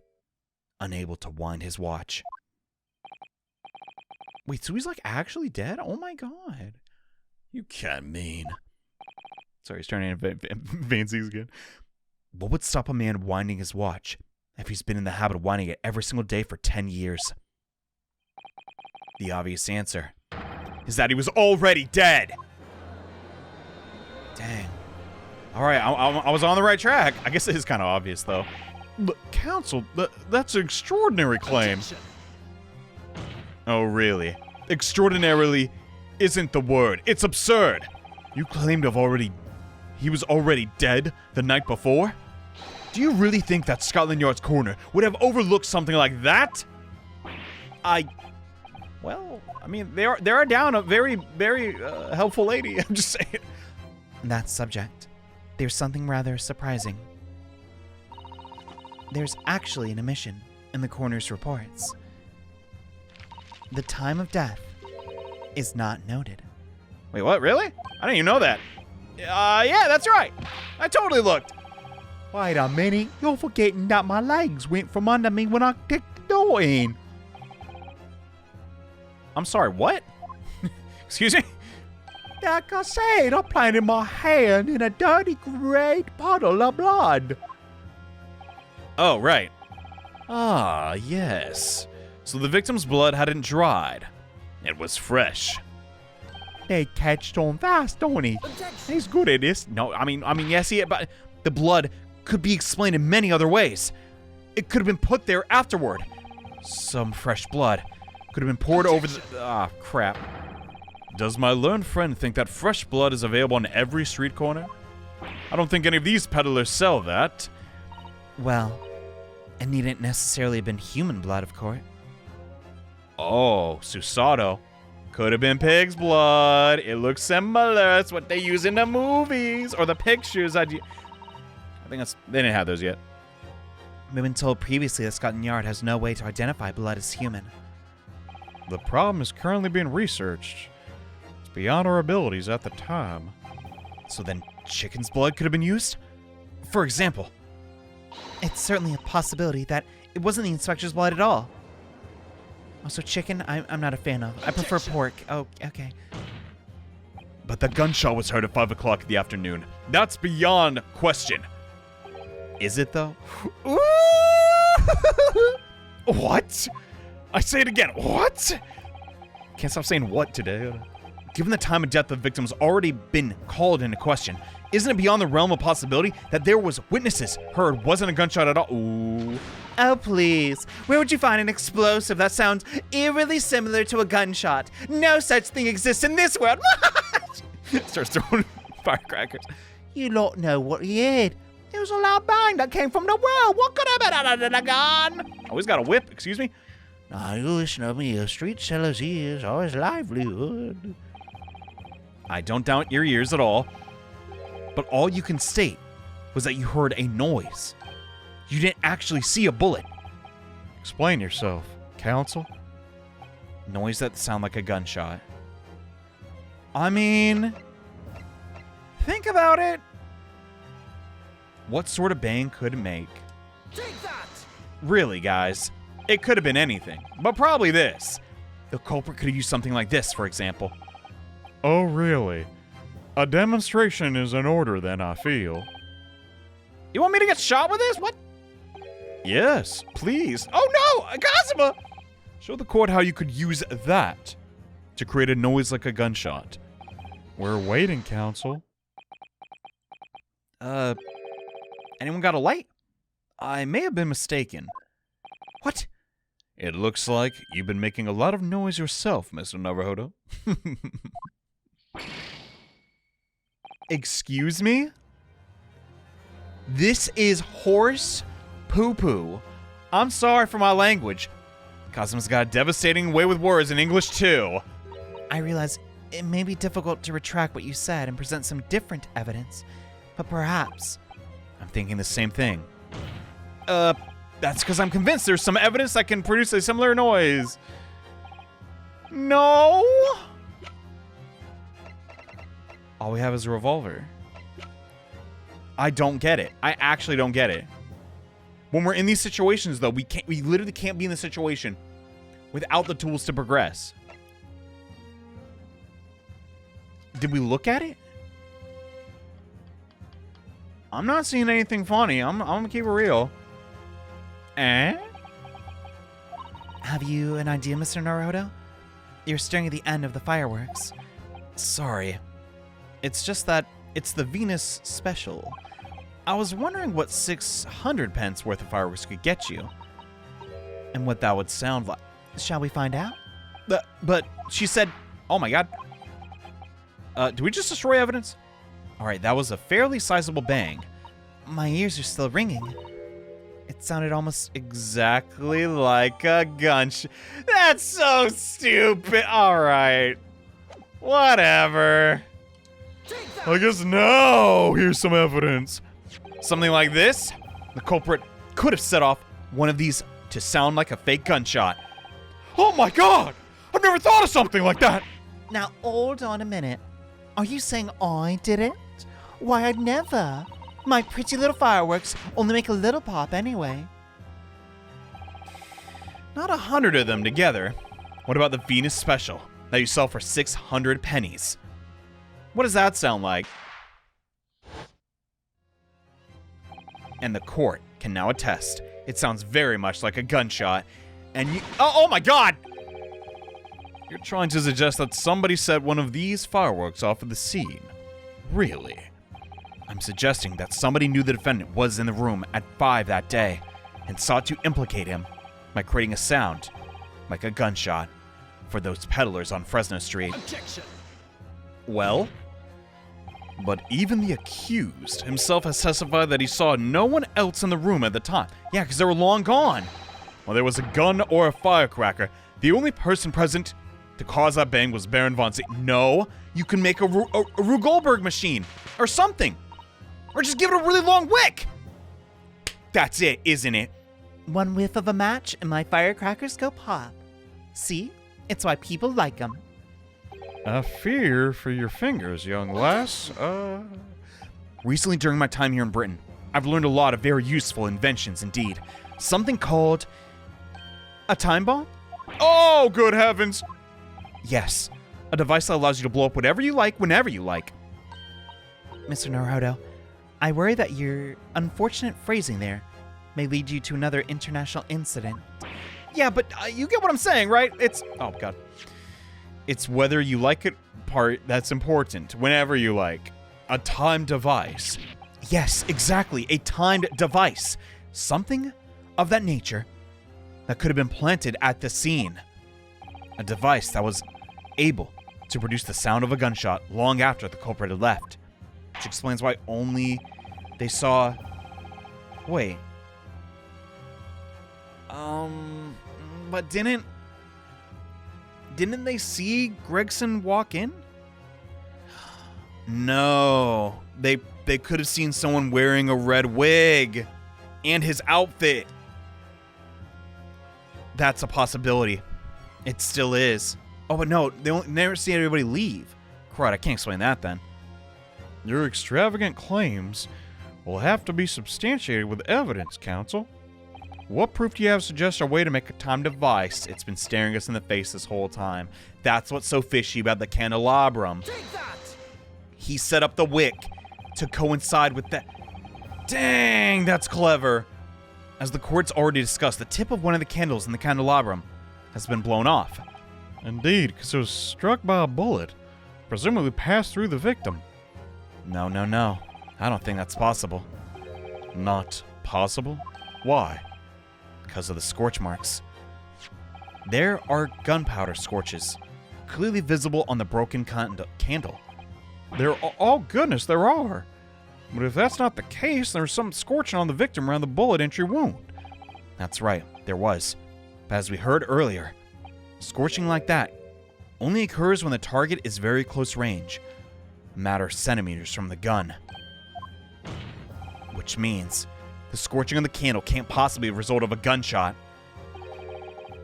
unable to wind his watch. Wait, so he's like actually dead? Oh my god. You can't mean. Sorry, he's turning into Vansies again. What would stop a man winding his watch if he's been in the habit of winding it every single day for 10 years? The obvious answer is that he was already dead. Dang. All right, I was on the right track. I guess it is kind of obvious, though. But counsel, that's an extraordinary claim. Objection. Oh, really? Extraordinarily isn't the word. It's absurd. You claimed he was already dead the night before? Do you really think that Scotland Yard's coroner would have overlooked something like that? Well, I mean, they are down a very, very helpful lady. I'm just saying. That subject, there's something rather surprising. There's actually an omission in the coroner's reports. The time of death is not noted. Wait, what? Really? I didn't even know that. Yeah, that's right. I totally looked. Wait a minute, you're forgetting that my legs went from under me when I kicked the door in. I'm sorry, what? Excuse me? Like I said, I planted my hand in a dirty great puddle of blood. Oh, right. Ah, yes. So the victim's blood hadn't dried. It was fresh. They catched on fast, don't he? Objection. He's good at this. No, I mean, yes, but the blood could be explained in many other ways. It could have been put there afterward. Some fresh blood could have been poured over the... Ah, crap. Does my learned friend think that fresh blood is available on every street corner? I don't think any of these peddlers sell that. Well, it needn't necessarily have been human blood, of course. Oh, Susato. Could have been pig's blood. It looks similar. It's what they use in the movies or the pictures. I think they didn't have those yet. We've been told previously that Scotland Yard has no way to identify blood as human. The problem is currently being researched. It's beyond our abilities at the time. So then chicken's blood could have been used? For example. It's certainly a possibility that it wasn't the inspector's blood at all. Also, chicken, I'm not a fan of. I prefer pork. Oh, okay. But the gunshot was heard at 5 o'clock in the afternoon. That's beyond question. Is it, though? Ooh! What? I say it again. What? Can't stop saying what today. Given the time of death the victim's already been called into question, isn't it beyond the realm of possibility that there was witnesses heard wasn't a gunshot at all? Ooh. Oh, please. Where would you find an explosive that sounds eerily similar to a gunshot? No such thing exists in this world. Starts throwing firecrackers. You lot know what he had. It was a loud bang that came from the well. What could have been other than a gun? Oh, he's got a whip. Excuse me? Now, you listen to me. A street seller's ears are his livelihood. I don't doubt your ears at all. But all you can state was that you heard a noise. You didn't actually see a bullet. Explain yourself, counsel. Noise that sound like a gunshot. I mean, think about it. What sort of bang could it make? Take that! Really, guys, it could have been anything, but probably this. The culprit could have used something like this, for example. Oh, really? A demonstration is in order then, I feel. You want me to get shot with this? What? Yes, please. Oh no, Akazuma! Show the court how you could use that to create a noise like a gunshot. We're waiting, counsel. Anyone got a light? I may have been mistaken. What? It looks like you've been making a lot of noise yourself, Mr. Naruhodo. Excuse me? This is horse poo-poo. I'm sorry for my language. Kazuma's got a devastating way with words in English, too. I realize it may be difficult to retract what you said and present some different evidence, but perhaps... I'm thinking the same thing. That's because I'm convinced there's some evidence that can produce a similar noise. No! All we have is a revolver. I don't get it. I actually don't get it. When we're in these situations, though, we literally can't be in the situation without the tools to progress. Did we look at it? I'm not seeing anything funny. I'm gonna keep it real. Eh? Have you an idea, Mr. Naruto? You're staring at the end of the fireworks. Sorry. It's just that it's the Venus special. I was wondering what 600 pence worth of fireworks could get you. And what that would sound like. Shall we find out? But she said, oh my god. Did we just destroy evidence? Alright, that was a fairly sizable bang. My ears are still ringing. It sounded almost Exactly like a gunshot. That's so stupid. Alright. Whatever. I guess now here's some evidence. Something like this. The culprit could have set off one of these to sound like a fake gunshot. Oh my god! I've never thought of something like that! Now, hold on a minute. Are you saying I did it? Why, I'd never. My pretty little fireworks only make a little pop anyway. Not 100 of them together. What about the Venus special that you sell for 600 pennies? What does that sound like? And the court can now attest. It sounds very much like a gunshot. And you... Oh my god! You're trying to suggest that somebody set one of these fireworks off of the scene. Really? I'm suggesting that somebody knew the defendant was in the room at 5 that day and sought to implicate him by creating a sound like a gunshot for those peddlers on Fresno Street. Objection! Well, but even the accused himself has testified that he saw no one else in the room at the time. Yeah, because they were long gone. Well, there was a gun or a firecracker. The only person present to cause that bang was Baron Von Viek. No, you can make a Rube Goldberg machine or something. Or just give it a really long wick. That's it, isn't it? One whiff of a match and my firecrackers go pop. See? It's why people like them. A fear for your fingers, young lass. Recently, during my time here in Britain, I've learned a lot of very useful inventions indeed. Something called a time bomb? Oh, good heavens! Yes, a device that allows you to blow up whatever you like, whenever you like. Mr. Naruto, I worry that your unfortunate phrasing there may lead you to another international incident. Yeah, but you get what I'm saying, right? It's... Oh, God. It's whether you like it part that's important, whenever you like. A timed device. Yes, exactly, a timed device. Something of that nature that could have been planted at the scene. A device that was able to produce the sound of a gunshot long after the culprit had left. Which explains why only they saw... Wait. But didn't they see Gregson walk in? No. They could have seen someone wearing a red wig and his outfit. That's a possibility. It still is. Oh, but no, they never see everybody leave. Crud, I can't explain that then. Your extravagant claims will have to be substantiated with evidence, counsel. What proof do you have to suggest a way to make a timed device? It's been staring us in the face this whole time. That's what's so fishy about the candelabrum. Take that! He set up the wick to coincide with that. Dang, that's clever. As the court's already discussed, the tip of one of the candles in the candelabrum has been blown off. Indeed, because it was struck by a bullet, presumably passed through the victim. No. I don't think that's possible. Not possible? Why? Because of the scorch marks. There are gunpowder scorches, clearly visible on the broken candle. Goodness, there are. But if that's not the case, there's some scorching on the victim around the bullet entry wound. That's right, there was. But as we heard earlier, scorching like that only occurs when the target is very close range, a matter of centimeters from the gun. Which means the scorching of the candle can't possibly be a result of a gunshot.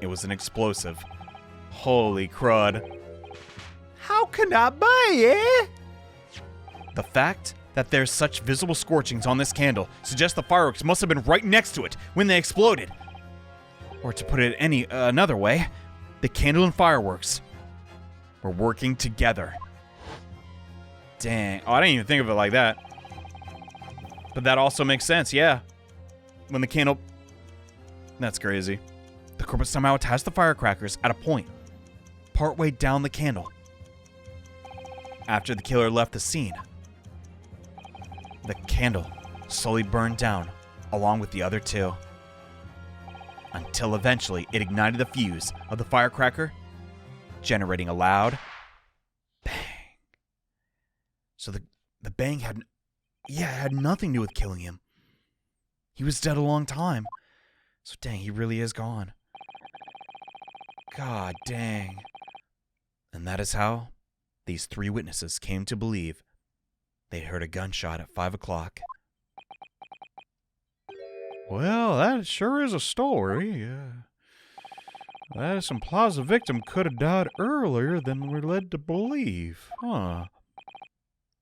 It was an explosive. Holy crud. How can that be, eh? The fact that there's such visible scorchings on this candle suggests the fireworks must have been right next to it when they exploded. Or to put it another way, the candle and fireworks were working together. Dang. Oh, I didn't even think of it like that. But that also makes sense, yeah. When the candle... That's crazy. The culprit somehow attached the firecrackers at a point partway down the candle. After the killer left the scene, the candle slowly burned down along with the other two, until eventually it ignited the fuse of the firecracker, generating a loud bang. So the bang had nothing to do with killing him. He was dead a long time. So dang, he really is gone. God dang. And that is how these three witnesses came to believe they heard a gunshot at 5 o'clock. Well, that sure is a story. That implies the victim could have died earlier than we're led to believe, huh?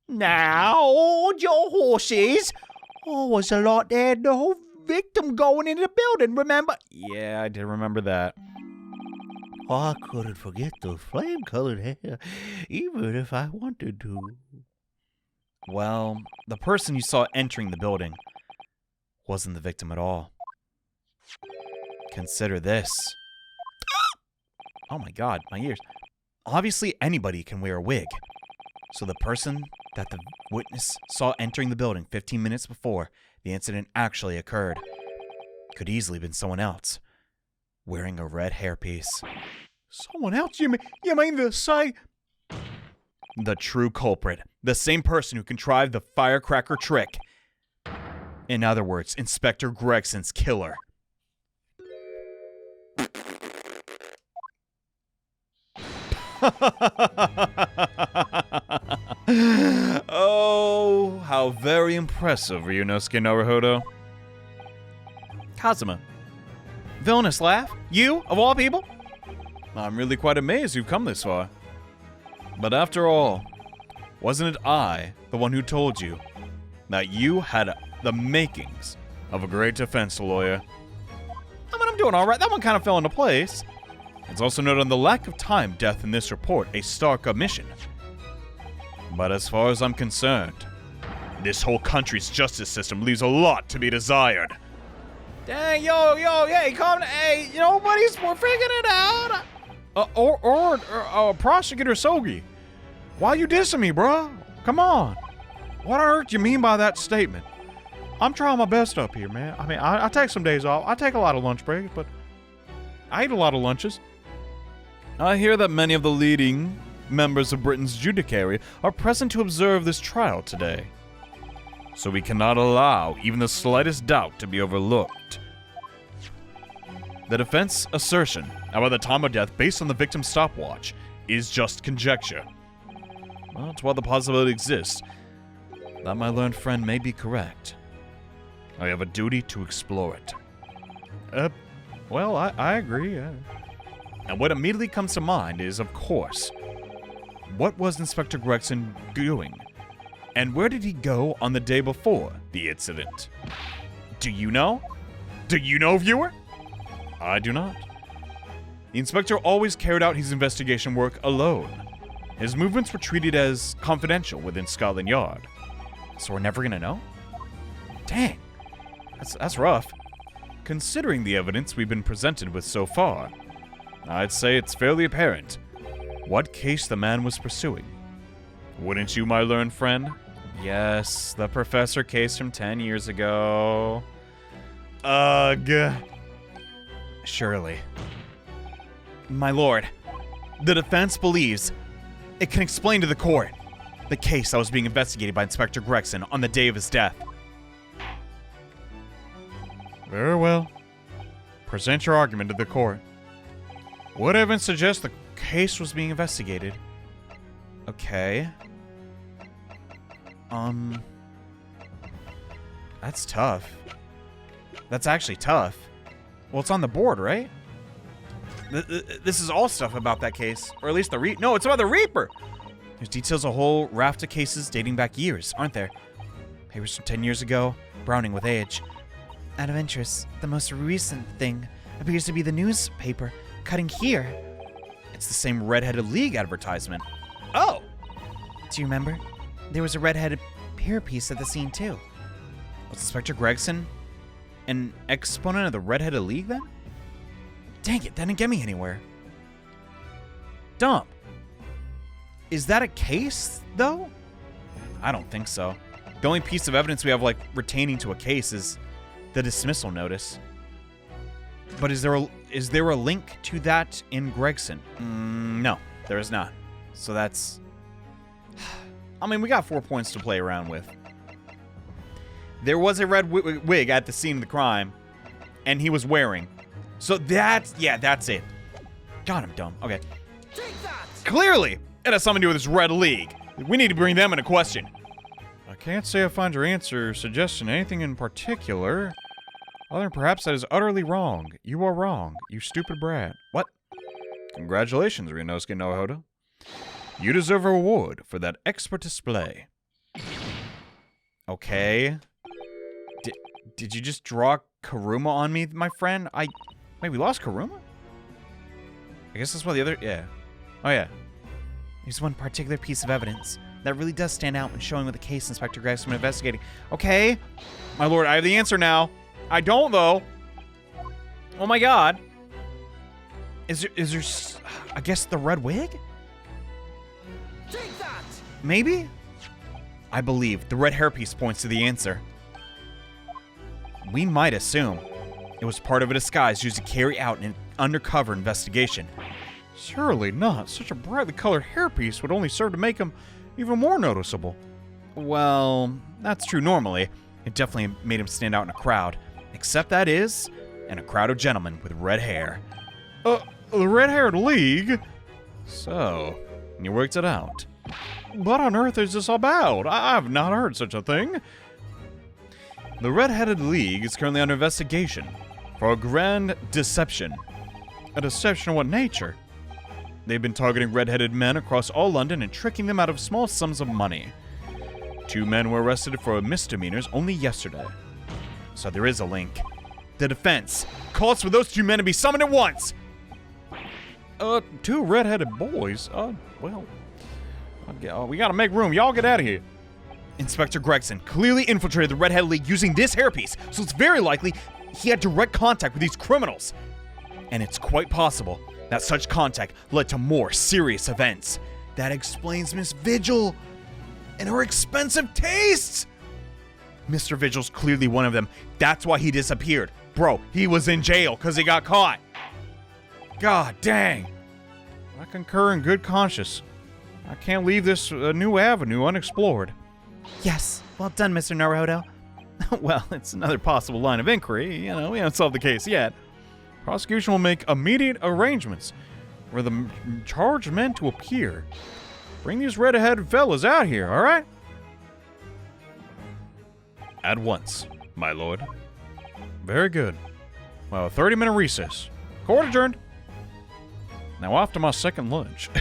Now, hold your horses. Oh, was a lot there, the whole victim going into the building, remember? Yeah, I did remember that. Oh, I couldn't forget the flame-colored hair, even if I wanted to. Well, the person you saw entering the building wasn't the victim at all. Consider this. Oh my god, my ears. Obviously, anybody can wear a wig. So the person that the witness saw entering the building 15 minutes before the incident actually occurred could easily have been someone else wearing a red hairpiece. Someone else? You mean to say... The true culprit. The same person who contrived the firecracker trick. In other words, Inspector Gregson's killer. Oh, how very impressive, Ryunosuke Naruhodo. Kazuma. Villainous laugh? You, of all people? I'm really quite amazed you've come this far. But after all, wasn't it I, the one who told you, that you had the makings of a great defense lawyer? I mean, I'm doing all right. That one kind of fell into place. It's also noted on the lack of time death in this report a stark omission. But as far as I'm concerned, this whole country's justice system leaves a lot to be desired. Dang, hey, calm down. Hey, nobody's we're figuring it out. Prosecutor Sogi, why you dissing me, bro? Come on. What on earth do you mean by that statement? I'm trying my best up here, man. I mean, I take some days off. I take a lot of lunch breaks, but I eat a lot of lunches. I hear that many of the leading members of Britain's judiciary are present to observe this trial today. So we cannot allow even the slightest doubt to be overlooked. The defense assertion about the time of death based on the victim's stopwatch is just conjecture. Well, it's while the possibility exists that my learned friend may be correct. I have a duty to explore it. Well, I agree. And what immediately comes to mind is, of course, what was Inspector Gregson doing? And where did he go on the day before the incident? Do you know? Do you know, viewer? I do not. The inspector always carried out his investigation work alone. His movements were treated as confidential within Scotland Yard. So we're never gonna know? Dang. That's rough. Considering the evidence we've been presented with so far, I'd say it's fairly apparent what case the man was pursuing. Wouldn't you, my learned friend? Yes, the professor case from 10 years ago. Ugh. Surely. My lord, the defense believes it can explain to the court the case that was being investigated by Inspector Gregson on the day of his death. Very well. Present your argument to the court. What evidence suggests the Case was being investigated. Okay. That's tough. That's actually tough. Well, it's on the board, right? This is all stuff about that case. Or at least no, it's about the Reaper! There's details of a whole raft of cases dating back years, aren't there? Papers from 10 years ago, browning with age. Out of interest, the most recent thing appears to be the newspaper cutting here. It's the same Red-Headed League advertisement. Oh! Do you remember? There was a red-headed hairpiece at the scene too. Was Inspector Gregson an exponent of the Red-Headed League then? Dang it, that didn't get me anywhere. Dump. Is that a case, though? I don't think so. The only piece of evidence we have, like, retaining to a case is the dismissal notice. But is there a link to that in Gregson? No, there is not. So that's... I mean, we got 4 points to play around with. There was a red wig at the scene of the crime, and he was wearing. So that's it. God, I'm dumb. Okay. Clearly, it has something to do with this Red League. We need to bring them into question. I can't say I find your answer suggesting anything in particular, other than perhaps that is utterly wrong. You are wrong, you stupid brat. What? Congratulations, Ryunosuke Naruhodo. You deserve a reward for that expert display. Okay. Did you just draw Karuma on me, my friend? Wait, we lost Karuma? I guess that's why the other... Yeah. Oh, yeah. There's one particular piece of evidence that really does stand out when showing what the case Inspector Gregson was investigating. Okay. My lord, I have the answer now. I don't, though. Oh, my God. Is there... I guess the red wig? Take that! Maybe? I believe the red hairpiece points to the answer. We might assume it was part of a disguise used to carry out an undercover investigation. Surely not. Such a brightly colored hairpiece would only serve to make him even more noticeable. Well, that's true normally. It definitely made him stand out in a crowd. Except that is, in a crowd of gentlemen with red hair. The Red-Haired League? So, you worked it out. What on earth is this about? I've not heard such a thing. The Red-Headed League is currently under investigation for a grand deception. A deception of what nature? They've been targeting red-headed men across all London and tricking them out of small sums of money. 2 men were arrested for misdemeanors only yesterday. So there is a link. The defense calls for those 2 men to be summoned at once! 2 red-headed boys? Well... we gotta make room. Y'all get out of here. Inspector Gregson clearly infiltrated the Red-Headed League using this hairpiece, so it's very likely he had direct contact with these criminals. And it's quite possible that such contact led to more serious events. That explains Miss Vigil and her expensive tastes! Mr. Vigil's clearly one of them. That's why he disappeared. Bro, he was in jail because he got caught. God dang. I concur in good conscience. I can't leave this new avenue unexplored. Yes. Well done, Mr. Naruhodo. Well, it's another possible line of inquiry. You know, we haven't solved the case yet. Prosecution will make immediate arrangements for the charged men to appear. Bring these red-headed fellas out here, all right? At once, my lord. Very good. Well, 30-minute recess. Court adjourned. Now off to my second lunch.